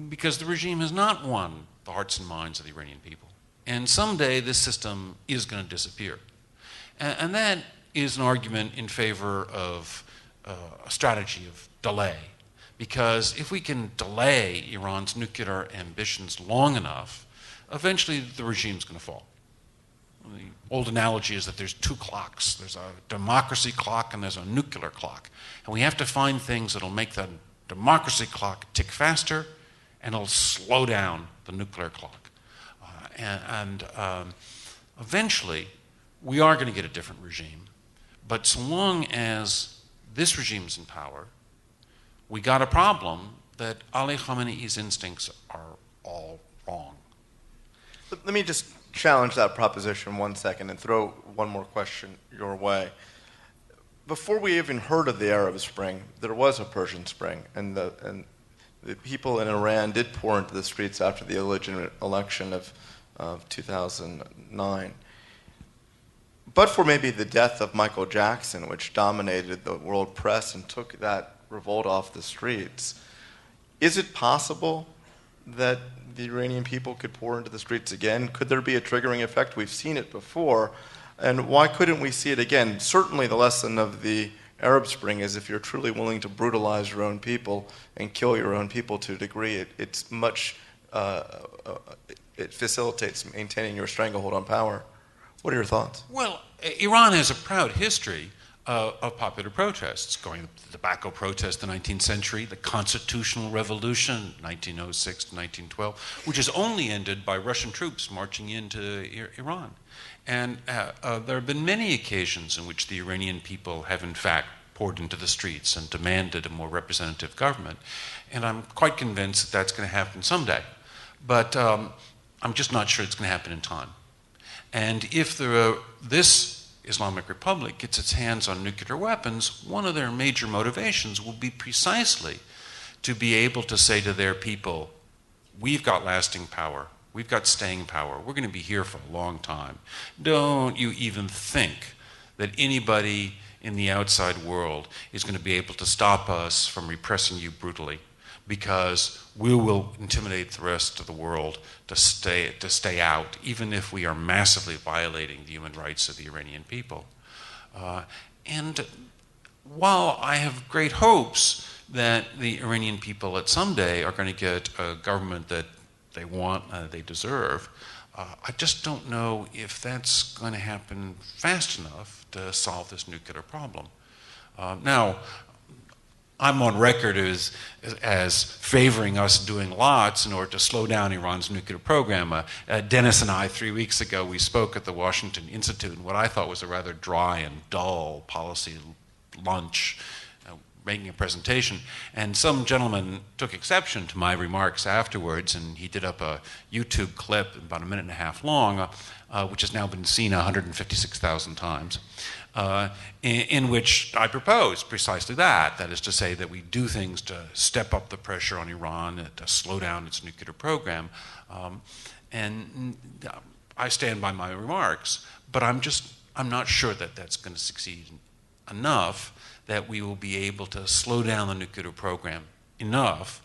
because the regime has not won the hearts and minds of the Iranian people. And someday this system is going to disappear. And that is an argument in favor of a strategy of delay. Because if we can delay Iran's nuclear ambitions long enough, eventually the regime's going to fall. The old analogy is that there's two clocks. There's a democracy clock and there's a nuclear clock. And we have to find things that'll make the democracy clock tick faster and it'll slow down the nuclear clock. Eventually, we are going to get a different regime. But so long as this regime's in power, we got a problem that Ali Khamenei's instincts are all wrong. Let me just challenge that proposition 1 second and throw one more question your way. Before we even heard of the Arab Spring, there was a Persian Spring, and the people in Iran did pour into the streets after the illegitimate election of 2009. But for maybe the death of Michael Jackson, which dominated the world press and took that revolt off the streets, is it possible that the Iranian people could pour into the streets again? Could there be a triggering effect? We've seen it before. And why couldn't we see it again? Certainly the lesson of the Arab Spring is if you're truly willing to brutalize your own people and kill your own people to a degree, it facilitates maintaining your stranglehold on power. What are your thoughts? Well, Iran has a proud history of popular protests, going to the tobacco protest in the 19th century, the Constitutional Revolution, 1906 to 1912, which is only ended by Russian troops marching into Iran. And there have been many occasions in which the Iranian people have, in fact, poured into the streets and demanded a more representative government. And I'm quite convinced that that's going to happen someday. But I'm just not sure it's going to happen in time. And if this Islamic Republic gets its hands on nuclear weapons, one of their major motivations will be precisely to be able to say to their people, we've got lasting power, we've got staying power, we're going to be here for a long time. Don't you even think that anybody in the outside world is going to be able to stop us from repressing you brutally, because we will intimidate the rest of the world to stay out, even if we are massively violating the human rights of the Iranian people. And while I have great hopes that the Iranian people at some day are going to get a government that they want, they deserve, I just don't know if that's going to happen fast enough to solve this nuclear problem. Now, I'm on record as favoring us doing lots in order to slow down Iran's nuclear program. Dennis and I, 3 weeks ago, we spoke at the Washington Institute in what I thought was a rather dry and dull policy lunch. making a presentation, and some gentleman took exception to my remarks afterwards, and he did up a YouTube clip about a minute and a half long, which has now been seen 156,000 times, in which I proposed precisely that. That is to say that we do things to step up the pressure on Iran, to slow down its nuclear program. And I stand by my remarks, but I'm not sure that that's going to succeed enough that we will be able to slow down the nuclear program enough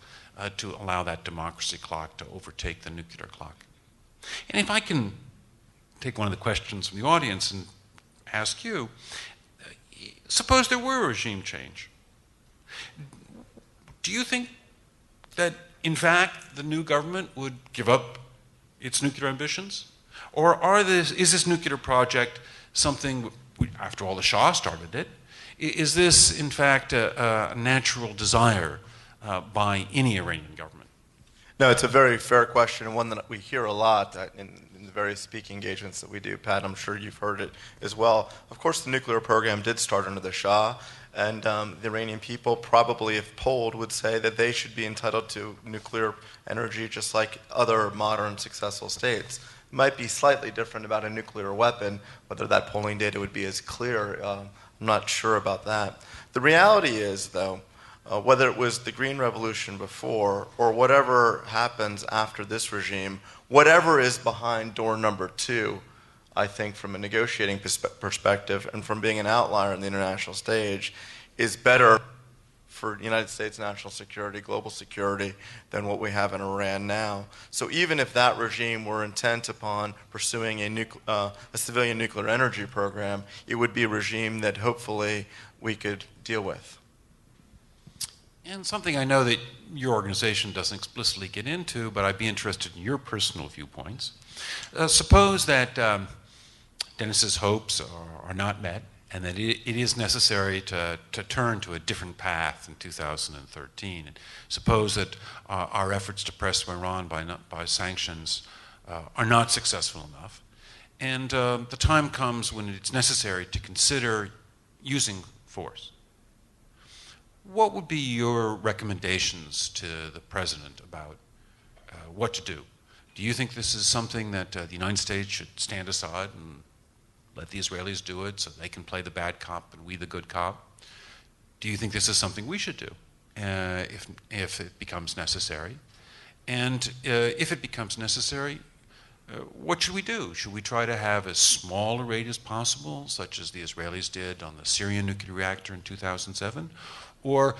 to allow that democracy clock to overtake the nuclear clock. And if I can take one of the questions from the audience and ask you, suppose there were a regime change. Do you think that, in fact, the new government would give up its nuclear ambitions? Or is this nuclear project something, after all, the Shah started it, is this, in fact, a natural desire by any Iranian government? No, it's a very fair question, and one that we hear a lot in the various speaking engagements that we do. Pat, I'm sure you've heard it as well. Of course, the nuclear program did start under the Shah, and the Iranian people probably, if polled, would say that they should be entitled to nuclear energy just like other modern successful states. It might be slightly different about a nuclear weapon, whether that polling data would be as clear. I'm not sure about that. The reality is, though, whether it was the Green Revolution before or whatever happens after this regime, whatever is behind door number 2, I think from a negotiating perspective and from being an outlier on the international stage, is better for United States national security, global security, than what we have in Iran now. So even if that regime were intent upon pursuing a civilian nuclear energy program, it would be a regime that hopefully we could deal with. And something I know that your organization doesn't explicitly get into, but I'd be interested in your personal viewpoints. Suppose that Dennis's hopes are not met, and that it is necessary to turn to a different path in 2013. And suppose that our efforts to press Iran by sanctions are not successful enough. And the time comes when it's necessary to consider using force. What would be your recommendations to the President about what to do? Do you think this is something that the United States should stand aside and let the Israelis do it so they can play the bad cop and we the good cop? Do you think this is something we should do if it becomes necessary? And if it becomes necessary, what should we do? Should we try to have as small a rate as possible, such as the Israelis did on the Syrian nuclear reactor in 2007? Or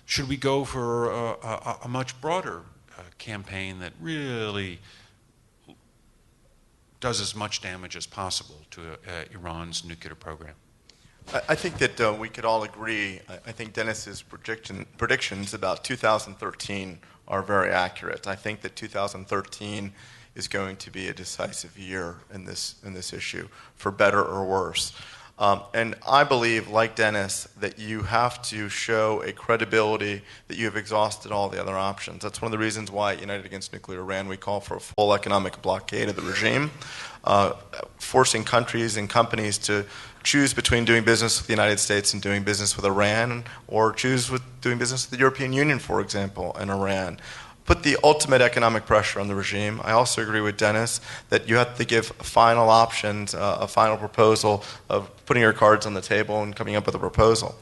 should we go for a much broader campaign that really does as much damage as possible to Iran's nuclear program? I think that we could all agree. I think Dennis's predictions about 2013 are very accurate. I think that 2013 is going to be a decisive year in this issue, for better or worse. And I believe, like Dennis, that you have to show a credibility that you have exhausted all the other options. That's one of the reasons why at United Against Nuclear Iran we call for a full economic blockade of the regime, forcing countries and companies to choose between doing business with the United States and doing business with Iran, or choose with doing business with the European Union, for example, and Iran. Put the ultimate economic pressure on the regime. I also agree with Dennis that you have to give final options, a final proposal of putting your cards on the table and coming up with a proposal.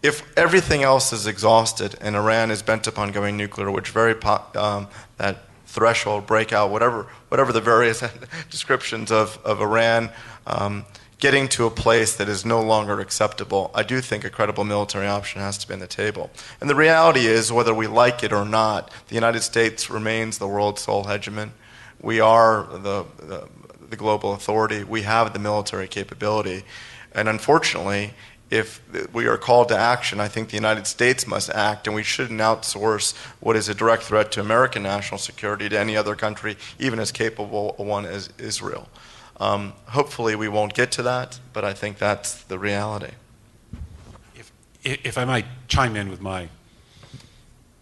If everything else is exhausted and Iran is bent upon going nuclear, which that threshold, breakout, whatever the various descriptions of Iran, getting to a place that is no longer acceptable, I do think a credible military option has to be on the table. And the reality is, whether we like it or not, the United States remains the world's sole hegemon. We are the global authority. We have the military capability. And unfortunately, if we are called to action, I think the United States must act, and we shouldn't outsource what is a direct threat to American national security to any other country, even as capable a one as Israel. Hopefully we won't get to that, but I think that's the reality. If I might chime in with my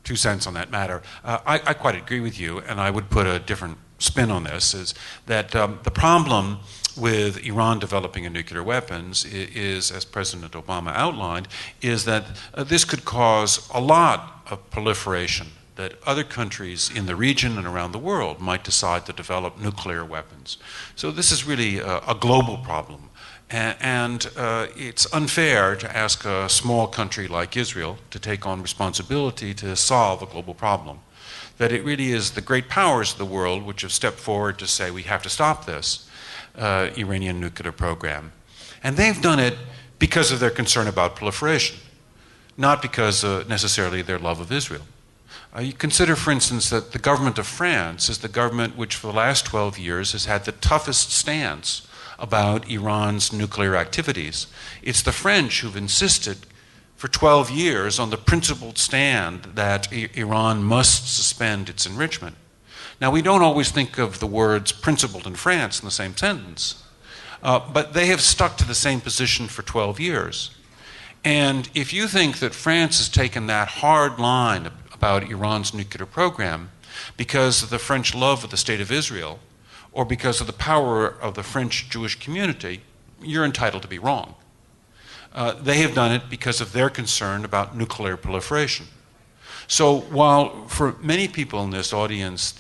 2 cents on that matter, I quite agree with you, and I would put a different spin on this, is that the problem with Iran developing a nuclear weapons is, as President Obama outlined, is that this could cause a lot of proliferation, that other countries in the region and around the world might decide to develop nuclear weapons. So this is really a global problem. And it's unfair to ask a small country like Israel to take on responsibility to solve a global problem. That it really is the great powers of the world which have stepped forward to say we have to stop this Iranian nuclear program. And they've done it because of their concern about proliferation, not because necessarily their love of Israel. You consider, for instance, that the government of France is the government which for the last 12 years has had the toughest stance about Iran's nuclear activities. It's the French who've insisted for 12 years on the principled stand that Iran must suspend its enrichment. Now, we don't always think of the words principled in France in the same sentence, but they have stuck to the same position for 12 years. And if you think that France has taken that hard line about Iran's nuclear program because of the French love of the State of Israel, or because of the power of the French Jewish community, you're entitled to be wrong. They have done it because of their concern about nuclear proliferation. So while for many people in this audience,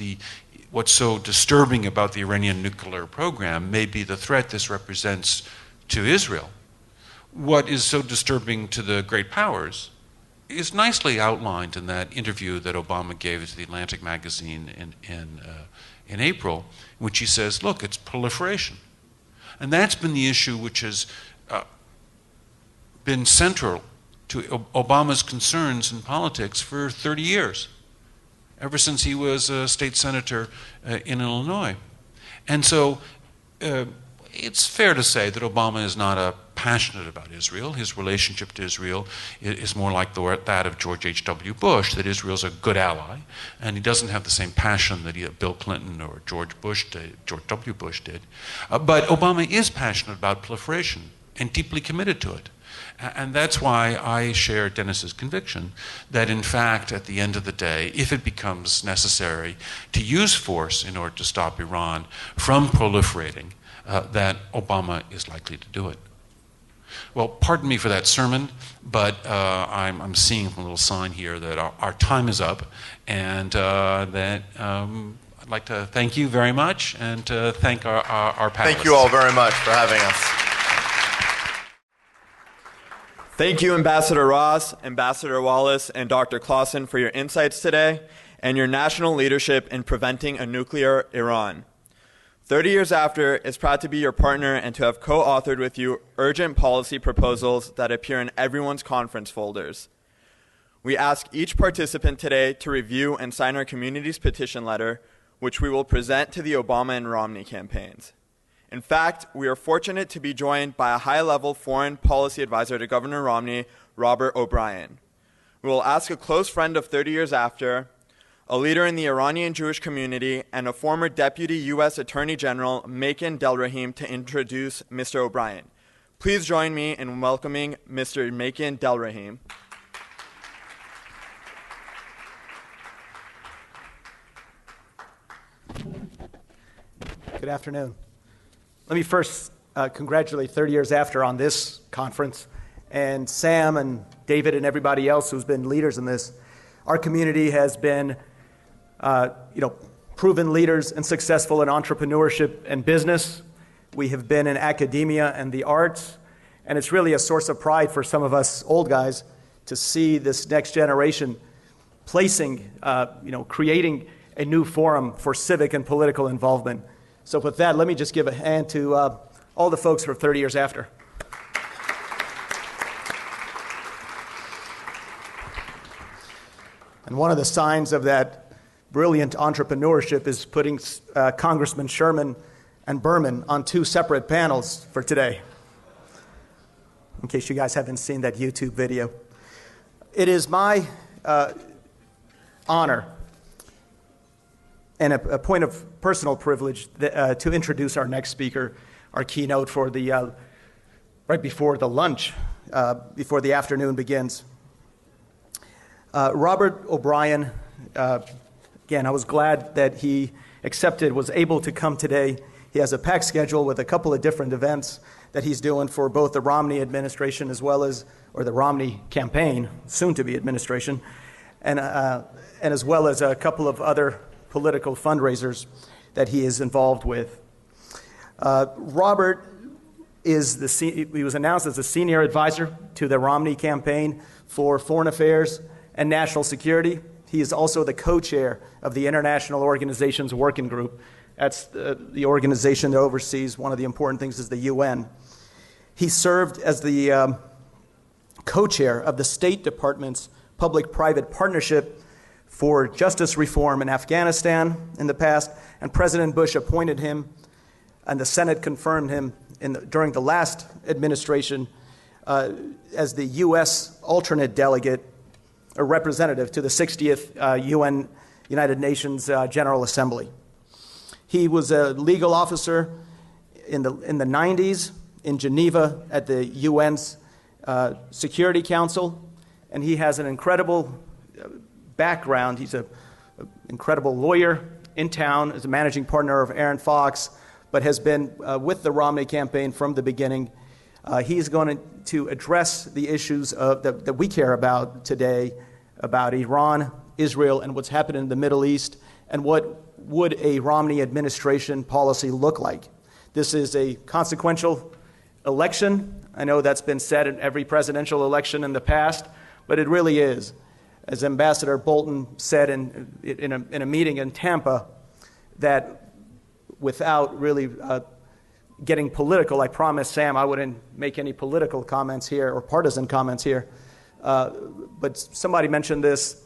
what's so disturbing about the Iranian nuclear program may be the threat this represents to Israel, what is so disturbing to the great powers is nicely outlined in that interview that Obama gave to the Atlantic magazine in April, in which he says, look, it's proliferation. And that's been the issue which has been central to Obama's concerns in politics for 30 years, ever since he was a state senator in Illinois. And so it's fair to say that Obama is not passionate about Israel. His relationship to Israel is more like that of George H.W. Bush, that Israel's a good ally, and he doesn't have the same passion that Bill Clinton or George W. Bush did. But Obama is passionate about proliferation and deeply committed to it. And that's why I share Dennis's conviction that, in fact, at the end of the day, if it becomes necessary to use force in order to stop Iran from proliferating, that Obama is likely to do it. Well, pardon me for that sermon, but I'm seeing a little sign here that our time is up, and that I'd like to thank you very much and to thank our panelists. Thank you all very much for having us. Thank you, Ambassador Ross, Ambassador Wallace, and Dr. CLAWSON for your insights today and your national leadership in preventing a nuclear Iran. 30 years after is proud to be your partner and to have co-authored with you urgent policy proposals that appear in everyone's conference folders. We ask each participant today to review and sign our community's petition letter, which we will present to the Obama and Romney campaigns. In fact, we are fortunate to be joined by a high-level foreign policy advisor to Governor Romney, Robert O'Brien. We will ask a close friend of 30 years after, a leader in the Iranian Jewish community, and a former Deputy U.S. Attorney General, Makin Delrahim, to introduce Mr. O'Brien. Please join me in welcoming Mr. Makin Delrahim. Good afternoon. Let me first congratulate 30 years after on this conference, and Sam and David and everybody else who's been leaders in this. Our community has been proven leaders and successful in entrepreneurship and business. We have been in academia and the arts, and it's really a source of pride for some of us old guys to see this next generation creating a new forum for civic and political involvement. So with that, let me just give a hand to all the folks who are 30 years after. And one of the signs of that brilliant entrepreneurship is putting Congressman Sherman and Berman on two separate panels for today, in case you guys haven't seen that YouTube video. It is my honor and a point of personal privilege to introduce our next speaker, our keynote for the right before the lunch, before the afternoon begins. Robert O'Brien, again, I was glad that he was able to come today. he has a packed schedule with a couple of different events that he's doing for both the Romney administration as well as, or the Romney campaign, soon to be administration, and as well as a couple of other political fundraisers that he is involved with. Robert he was announced as the senior advisor to the Romney campaign for foreign affairs and national security. He is also the co-chair of the International Organizations Working Group. That's the organization that oversees one of the important things is the UN. He served as the co-chair of the State Department's Public-Private Partnership for Justice Reform in Afghanistan in the past, and President Bush appointed him, and the Senate confirmed him during the last administration as the U.S. alternate delegate or representative to the 60th United Nations General Assembly. He was a legal officer in the 90s in Geneva at the UN's Security Council, and he has an incredible background. He's an incredill lawyer in town, as a managing partner of Aaron Fox, but has been with the Romney campaign from the beginning. He's going to address the issues that we care about today, about Iran, Israel, and what's happening in the Middle East, and what would a Romney administration policy look like. This is a consequential election. I know that's been said in every presidential election in the past, but it really is. As Ambassador Bolton said in a meeting in Tampa, that without really getting political, I promised Sam I wouldn't make any political comments here or partisan comments here, but somebody mentioned this,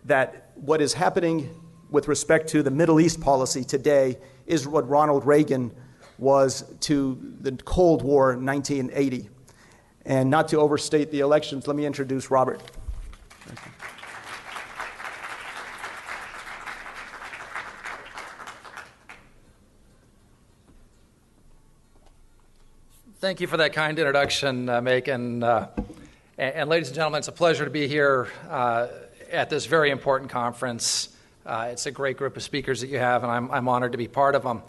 that what is happening with respect to the Middle East policy today is what Ronald Reagan was to the Cold War in 1980. And not to overstate the elections, let me introduce Robert. Thank you for that kind introduction, Megan. And ladies and gentlemen, it's a pleasure to be here at this very important conference. It's a great group of speakers that you have, and I'm honored to be part of them.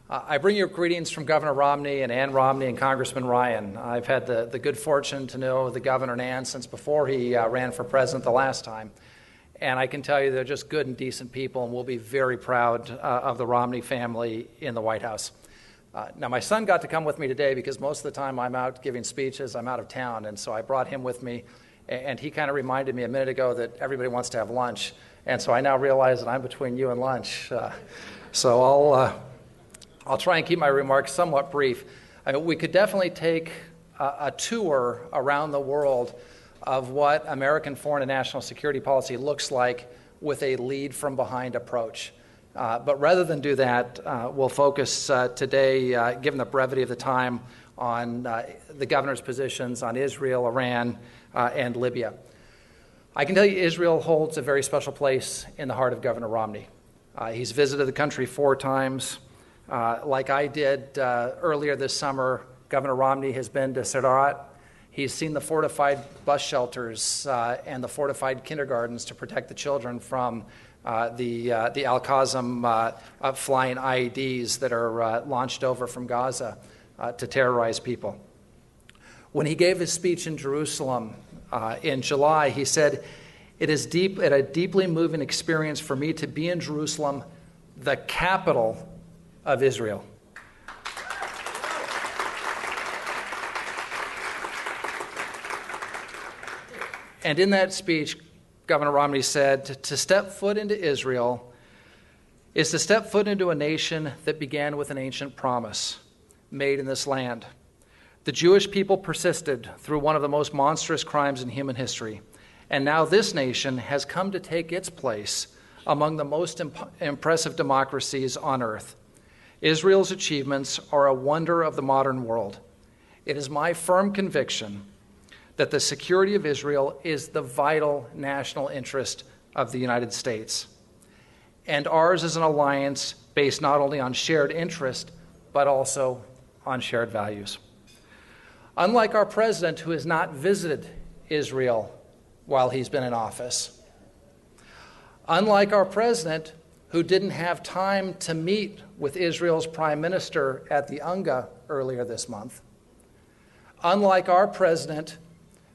I bring you greetings from Governor Romney and Ann Romney and Congressman Ryan. I've had the good fortune to know the governor and Ann since before he ran for president the last time. And I can tell you they're just good and decent people, and we'll be very proud of the Romney family in the White House. Now, my son got to come with me today because most of the time I'm out giving speeches, I'm out of town, and so I brought him with me, and he kind of reminded me a minute ago that everybody wants to have lunch, and so I now realize that I'm between you and lunch. So I'll try and keep my remarks somewhat brief. I mean, we could definitely take a tour around the world of what American foreign and national security policy looks like with a lead-from-behind approach. But rather than do that, we'll focus today, given the brevity of the time, on the governor's positions on Israel, Iran, and Libya. I can tell you Israel holds a very special place in the heart of Governor Romney. He's visited the country 4 times. Like I did earlier this summer, Governor Romney has been to Sderot. He's seen the fortified bus shelters and the fortified kindergartens to protect the children from the Al-Qassam flying IEDs that are launched over from Gaza to terrorize people. When he gave his speech in Jerusalem in July, he said, "It is a deeply moving experience for me to be in Jerusalem, the capital of Israel." And in that speech, Governor Romney said, "To step foot into Israel is to step foot into a nation that began with an ancient promise made in this land. The Jewish people persisted through one of the most monstrous crimes in human history, and now this nation has come to take its place among the most impressive democracies on earth. Israel's achievements are a wonder of the modern world. It is my firm conviction that the security of Israel is the vital national interest of the United States. And ours is an alliance based not only on shared interest, but also on shared values. Unlike our president, who has not visited Israel while he's been in office, unlike our president, who didn't have time to meet with Israel's prime minister at the UNGA earlier this month. Unlike our president,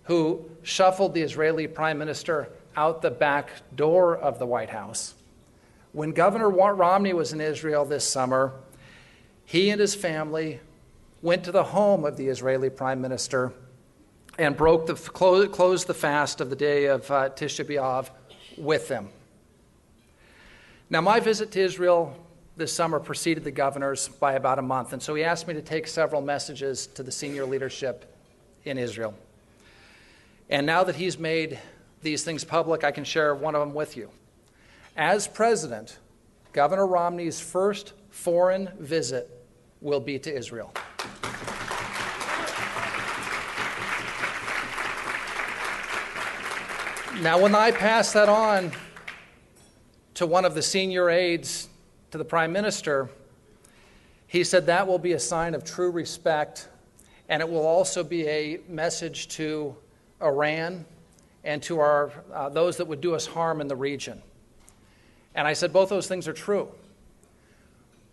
who shuffled the Israeli prime minister out the back door of the White House. When Governor Romney was in Israel this summer, he and his family went to the home of the Israeli prime minister and closed the fast of the day of Tisha B'Av with them. Now, my visit to Israel this summer preceded the governor's by about a month, and so he asked me to take several messages to the senior leadership in Israel. And now that he's made these things public, I can share one of them with you. As president, Governor Romney's first foreign visit will be to Israel. Now, when I pass that on to one of the senior aides to the prime minister, he said that will be a sign of true respect, and it will also be a message to Iran and to those that would do us harm in the region. And I said both those things are true,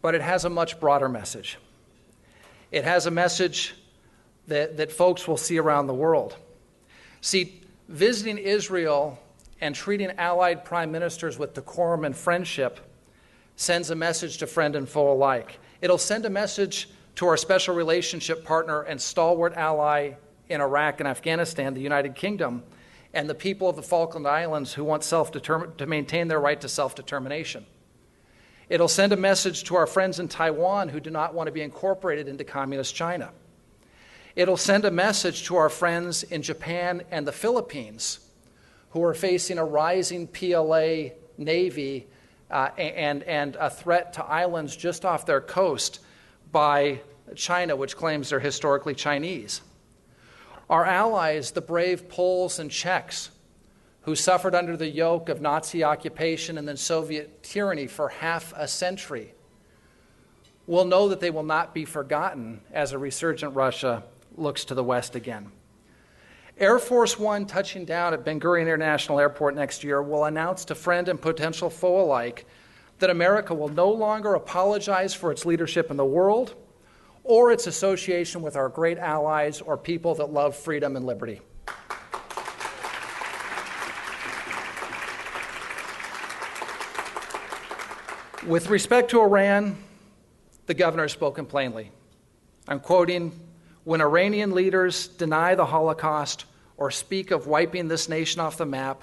but it has a much broader message. It has a message that folks will see around the world. See, visiting Israel and treating allied prime ministers with decorum and friendship sends a message to friend and foe alike. It'll send a message to our special relationship partner and stalwart ally in Iraq and Afghanistan, the United Kingdom, and the people of the Falkland Islands who want to maintain their right to self-determination. It'll send a message to our friends in Taiwan who do not want to be incorporated into communist China. It'll send a message to our friends in Japan and the Philippines who are facing a rising PLA navy and a threat to islands just off their coast by China, which claims they're historically Chinese. Our allies, the brave Poles and Czechs, who suffered under the yoke of Nazi occupation and then Soviet tyranny for half a century, will know that they will not be forgotten as a resurgent Russia looks to the West again. Air Force One touching down at Ben Gurion International Airport next year will announce to friend and potential foe alike that America will no longer apologize for its leadership in the world or its association with our great allies or people that love freedom and liberty. With respect to Iran, the governor has spoken plainly. I'm quoting, "When Iranian leaders deny the Holocaust or speak of wiping this nation off the map,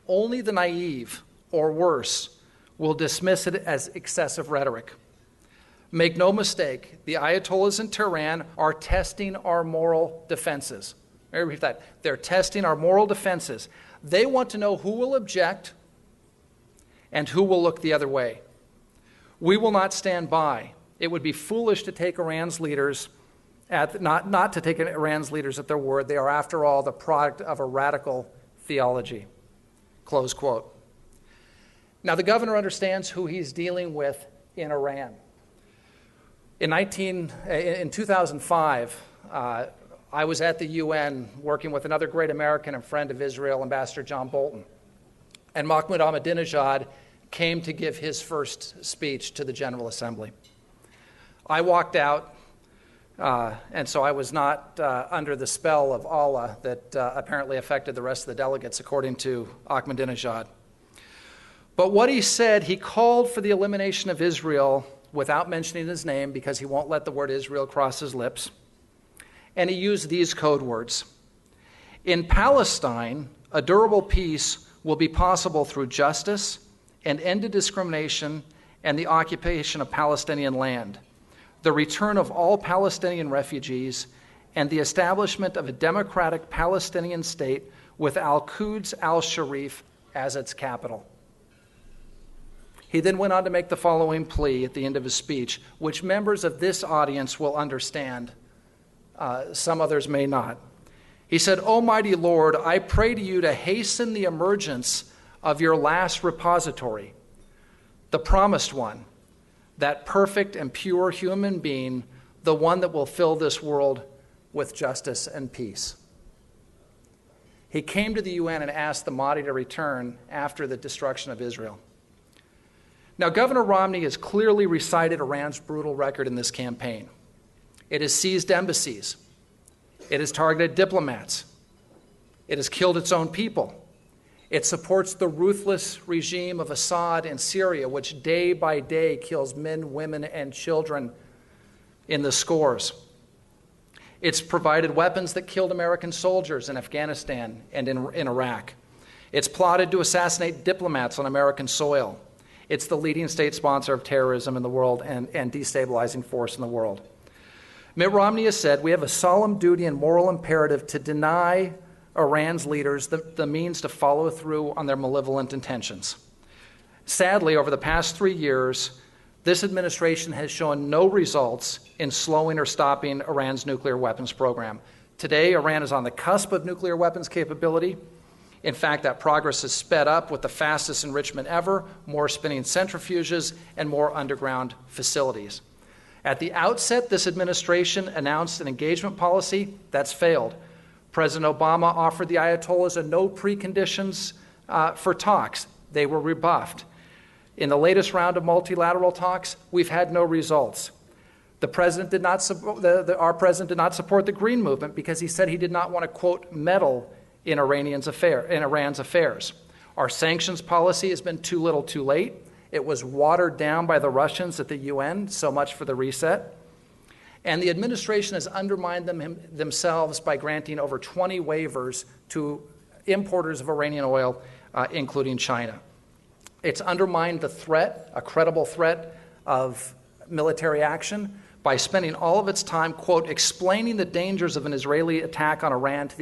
only the naive, or worse, will dismiss it as excessive rhetoric. Make no mistake, the Ayatollahs in Tehran are testing our moral defenses." Let me repeat that. They're testing our moral defenses. They want to know who will object and who will look the other way. We will not stand by. It would be foolish to take Iran's leaders not to take Iran's leaders at their word. They are, after all, the product of a radical theology. Close quote. Now, the governor understands who he's dealing with in Iran. In 2005, I was at the UN working with another great American and friend of Israel, Ambassador John Bolton. And Mahmoud Ahmadinejad came to give his first speech to the General Assembly. I walked out, and so I was not under the spell of Allah that apparently affected the rest of the delegates, according to Ahmadinejad. But what he said, he called for the elimination of Israel without mentioning his name because he won't let the word Israel cross his lips. And he used these code words. "In Palestine, a durable peace will be possible through justice and ended discrimination and the occupation of Palestinian land, the return of all Palestinian refugees, and the establishment of a democratic Palestinian state with Al-Quds al-Sharif as its capital." He then went on to make the following plea at the end of his speech, which members of this audience will understand. Some others may not. He said, "Almighty Lord, I pray to you to hasten the emergence of your last repository, the promised one, that perfect and pure human being, the one that will fill this world with justice and peace." He came to the UN and asked the Mahdi to return after the destruction of Israel. Now, Governor Romney has clearly recited Iran's brutal record in this campaign. It has seized embassies. It has targeted diplomats. It has killed its own people. It supports the ruthless regime of Assad in Syria, which day by day kills men, women, and children in the scores. It's provided weapons that killed American soldiers in Afghanistan and in Iraq. It's plotted to assassinate diplomats on American soil. It's the leading state sponsor of terrorism in the world and destabilizing force in the world. Mitt Romney has said, we have a solemn duty and moral imperative to deny Iran's leaders the means to follow through on their malevolent intentions. Sadly, over the past 3 years, this administration has shown no results in slowing or stopping Iran's nuclear weapons program. Today, Iran is on the cusp of nuclear weapons capability. In fact, that progress has sped up with the fastest enrichment ever, more spinning centrifuges, and more underground facilities. At the outset, this administration announced an engagement policy that's failed. President Obama offered the Ayatollahs a no preconditions for talks. They were rebuffed. In the latest round of multilateral talks, we've had no results. The president did not our president did not support the Green Movement because he said he did not want to, quote, meddle in Iran's affairs. Our sanctions policy has been too little too late. It was watered down by the Russians at the UN, so much for the reset. And the administration has undermined themselves by granting over 20 waivers to importers of Iranian oil, including China. It's undermined the threat, a credible threat of military action, by spending all of its time, quote, explaining the dangers of an Israeli attack on Iran to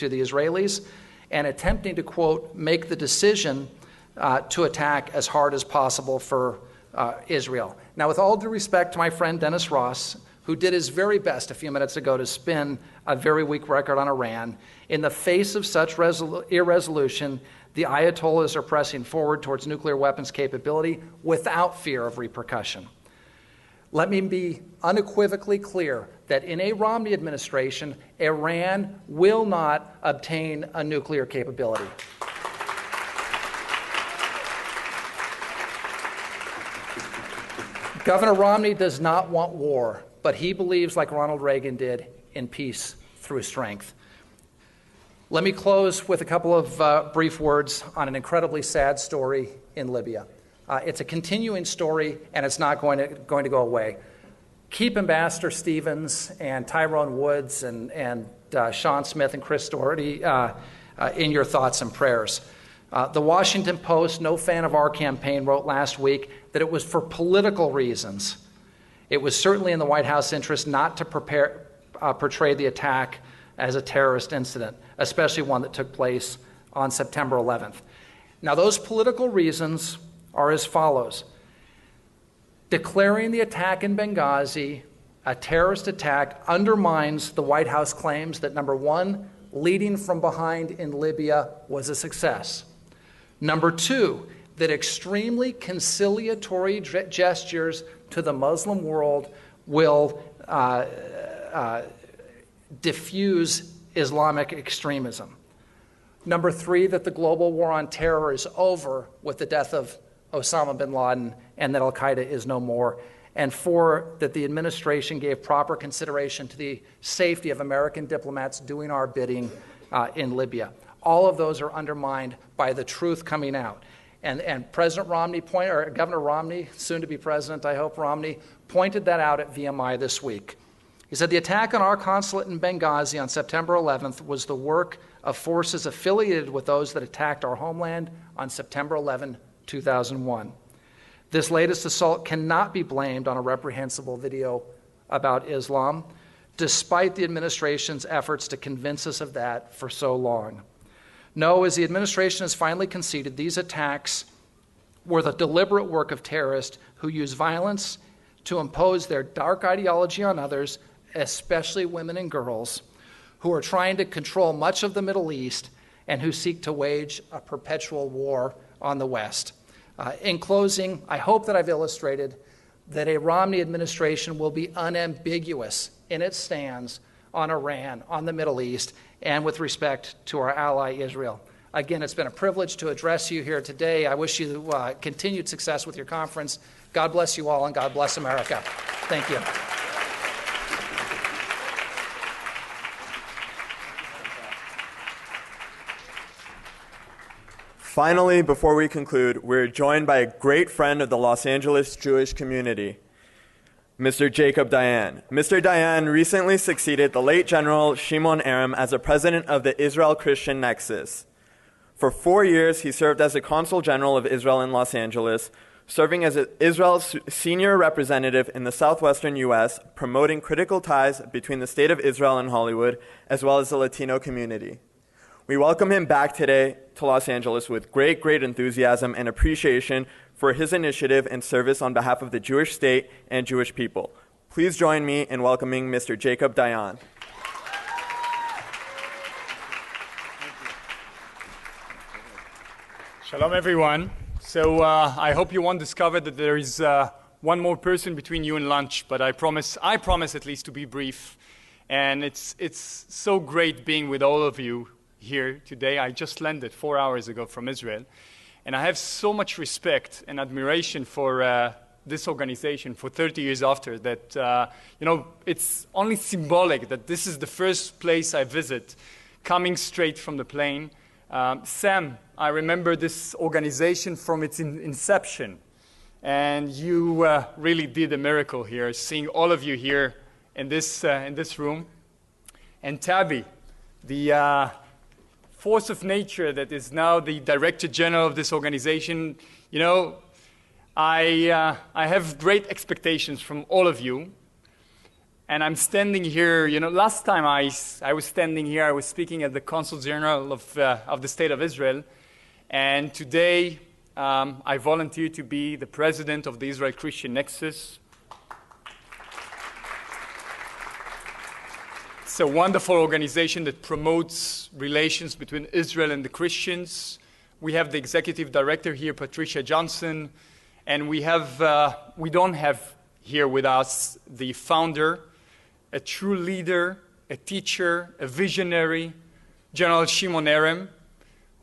the Israelis and attempting to, quote, make the decision to attack as hard as possible for Israel. Now, with all due respect to my friend Dennis Ross, who did his very best a few minutes ago to spin a very weak record on Iran, in the face of such irresolution, the Ayatollahs are pressing forward towards nuclear weapons capability without fear of repercussion. Let me be unequivocally clear that in a Romney administration, Iran will not obtain a nuclear capability. Governor Romney does not want war, but he believes, like Ronald Reagan did, in peace through strength. Let me close with a couple of brief words on an incredibly sad story in Libya. It's a continuing story, and it's not going to go away. Keep Ambassador Stevens and Tyrone Woods and Sean Smith and Chris Doherty in your thoughts and prayers. The Washington Post, no fan of our campaign, wrote last week that it was for political reasons. It was certainly in the White House interest not to portray the attack as a terrorist incident, especially one that took place on September 11th. Now, those political reasons are as follows. Declaring the attack in Benghazi a terrorist attack undermines the White House claims that, number one, leading from behind in Libya was a success. Number two, that extremely conciliatory gestures to the Muslim world will diffuse Islamic extremism. Number three, that the global war on terror is over with the death of Osama bin Laden and that al-Qaeda is no more. And four, that the administration gave proper consideration to the safety of American diplomats doing our bidding in Libya. All of those are undermined by the truth coming out. And President Romney, or Governor Romney, soon to be President, I hope, Romney, pointed that out at VMI this week. He said the attack on our consulate in Benghazi on September 11th was the work of forces affiliated with those that attacked our homeland on September 11, 2001. This latest assault cannot be blamed on a reprehensible video about Islam, despite the administration's efforts to convince us of that for so long. No, as the administration has finally conceded, these attacks were the deliberate work of terrorists who use violence to impose their dark ideology on others, especially women and girls, who are trying to control much of the Middle East and who seek to wage a perpetual war on the West. In closing, I hope that I've illustrated that a Romney administration will be unambiguous in its stands on Iran, on the Middle East, and with respect to our ally Israel. Again, it's been a privilege to address you here today. I wish you continued success with your conference. God bless you all, and God bless America. Thank you. Finally, before we conclude, we're joined by a great friend of the Los Angeles Jewish community, Mr. Jacob Dayan. Mr. Dayan recently succeeded the late General Shimon Aram as the president of the Israel-Christian Nexus. For 4 years, he served as the Consul General of Israel in Los Angeles, serving as Israel's senior representative in the southwestern U.S., promoting critical ties between the State of Israel and Hollywood, as well as the Latino community. We welcome him back today to Los Angeles with great enthusiasm and appreciation for his initiative and service on behalf of the Jewish state and Jewish people. Please join me in welcoming Mr. Jacob Dayan. Shalom, everyone. So I hope you won't discover that there is one more person between you and lunch, but I promise at least to be brief. And it's so great being with all of you here today. I just landed 4 hours ago from Israel, and I have so much respect and admiration for this organization for 30 years after that. It's only symbolic that this is the first place I visit, coming straight from the plane. Sam, I remember this organization from its inception, and you really did a miracle here, seeing all of you here in this room. And Tabby, the force of nature that is now the Director General of this organization. I have great expectations from all of you. And I'm standing here, last time I was standing here, I was speaking at the Consul General of the State of Israel. And today, I volunteer to be the president of the Israel-Christian Nexus. It's a wonderful organization that promotes relations between Israel and the Christians. We have the executive director here, Patricia Johnson, and we don't have here with us the founder, a true leader, a teacher, a visionary, General Shimon Aram,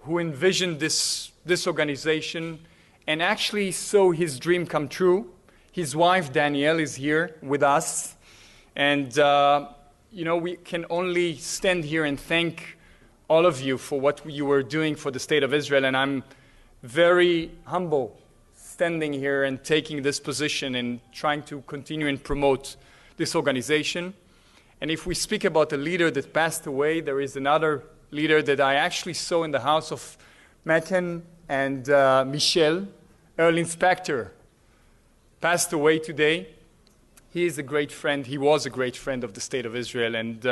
who envisioned this organization and actually saw his dream come true. His wife, Danielle, is here with us. And we can only stand here and thank all of you for what you were doing for the State of Israel. And I'm very humble standing here and taking this position and trying to continue and promote this organization. And if we speak about a leader that passed away, there is another leader that I actually saw in the house of Metten and Michelle. Earl Inspector passed away today. He is a great friend. He was a great friend of the State of Israel. And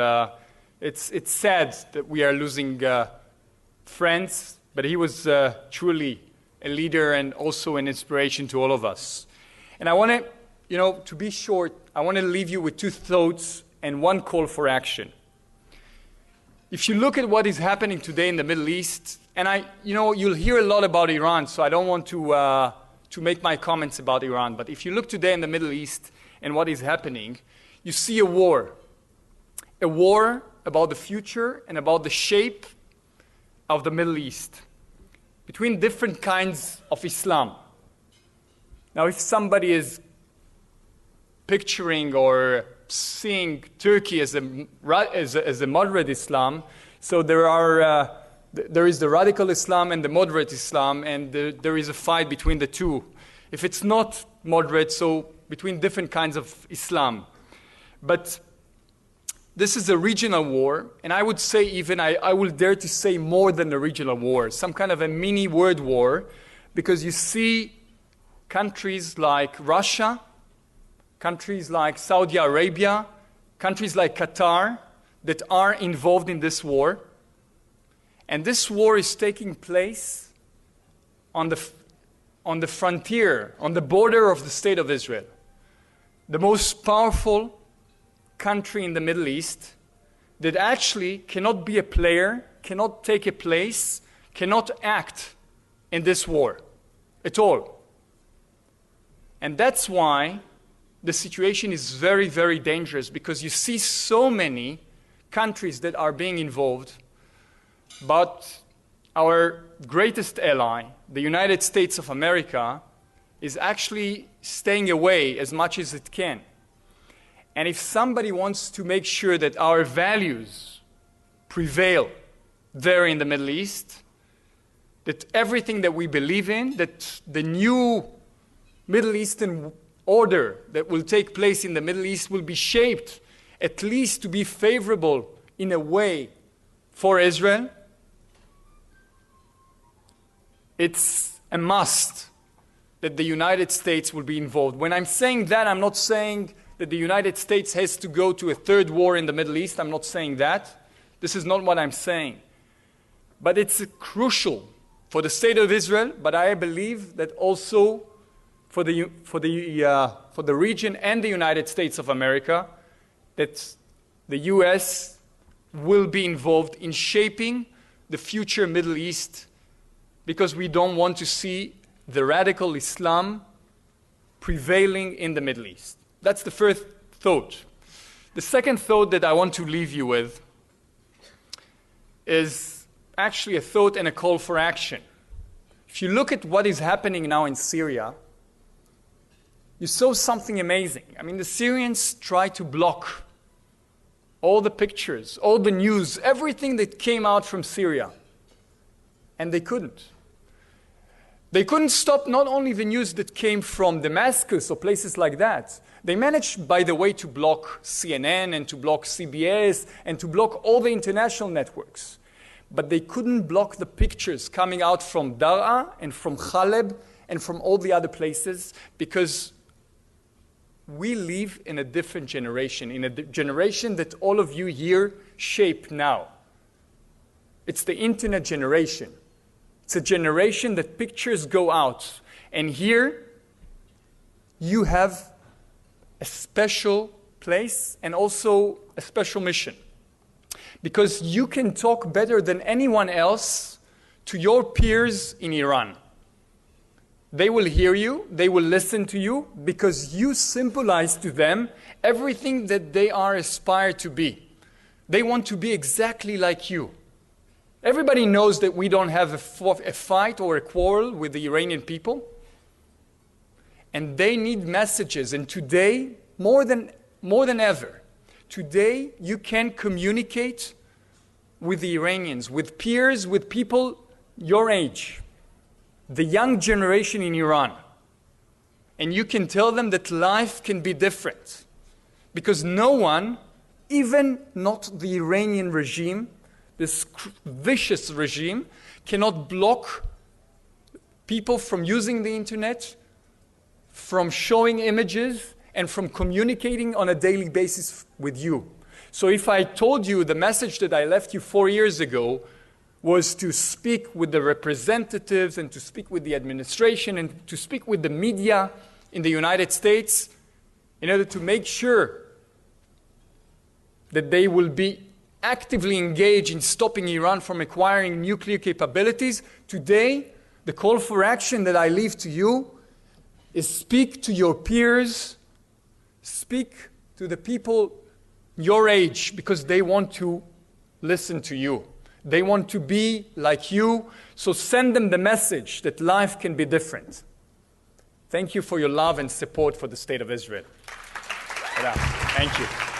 it's sad that we are losing friends, but he was truly a leader and also an inspiration to all of us. And I want to, to be short, I want to leave you with two thoughts and one call for action. If you look at what is happening today in the Middle East, and you'll hear a lot about Iran, so I don't want to make my comments about Iran, but if you look today in the Middle East and what is happening, you see a war about the future and about the shape of the Middle East between different kinds of Islam. Now, if somebody is picturing or seeing Turkey as a moderate Islam, so there is the radical Islam and the moderate Islam, and there is a fight between the two. If it's not moderate, so between different kinds of Islam. But this is a regional war, and I would say even, I will dare to say more than a regional war, some kind of a mini world war, because you see countries like Russia, countries like Saudi Arabia, countries like Qatar that are involved in this war. And this war is taking place on the frontier, on the border of the State of Israel. The most powerful country in the Middle East that actually cannot be a player, cannot take a place, cannot act in this war at all. And that's why the situation is very, very dangerous, because you see so many countries that are being involved, but our greatest ally, the United States of America, is actually staying away as much as it can. And if somebody wants to make sure that our values prevail there in the Middle East, that everything that we believe in, that the new Middle Eastern order that will take place in the Middle East will be shaped at least to be favorable in a way for Israel, it's a must that the United States will be involved. When I'm saying that, I'm not saying that the United States has to go to a third war in the Middle East. I'm not saying that. This is not what I'm saying. But it's crucial for the state of Israel, but I believe that also for the region and the United States of America, that the U.S. will be involved in shaping the future Middle East, because we don't want to see the radical Islam prevailing in the Middle East. That's the first thought. The second thought that I want to leave you with is actually a thought and a call for action. If you look at what is happening now in Syria, you saw something amazing. I mean, the Syrians tried to block all the pictures, all the news, everything that came out from Syria. And they couldn't. They couldn't stop not only the news that came from Damascus or places like that. They managed, by the way, to block CNN and to block CBS and to block all the international networks. But they couldn't block the pictures coming out from Daraa and from Khaleb and from all the other places, because we live in a different generation, in a generation that all of you here shape now. It's the internet generation. It's a generation that pictures go out. And here, you have a special place and also a special mission. Because you can talk better than anyone else to your peers in Iran. They will hear you, they will listen to you, because you symbolize to them everything that they are aspired to be. They want to be exactly like you. Everybody knows that we don't have a fight or a quarrel with the Iranian people. And they need messages. And today, more than ever, today you can communicate with the Iranians, with peers, with people your age, the young generation in Iran. And you can tell them that life can be different. Because no one, even not the Iranian regime, this vicious regime, cannot block people from using the internet, from showing images, and from communicating on a daily basis with you. So if I told you the message that I left you 4 years ago was to speak with the representatives and to speak with the administration and to speak with the media in the United States in order to make sure that they will be actively engaged in stopping Iran from acquiring nuclear capabilities, today the call for action that I leave to you is speak to your peers, speak to the people your age, because they want to listen to you. They want to be like you, so send them the message that life can be different. Thank you for your love and support for the State of Israel. Thank you.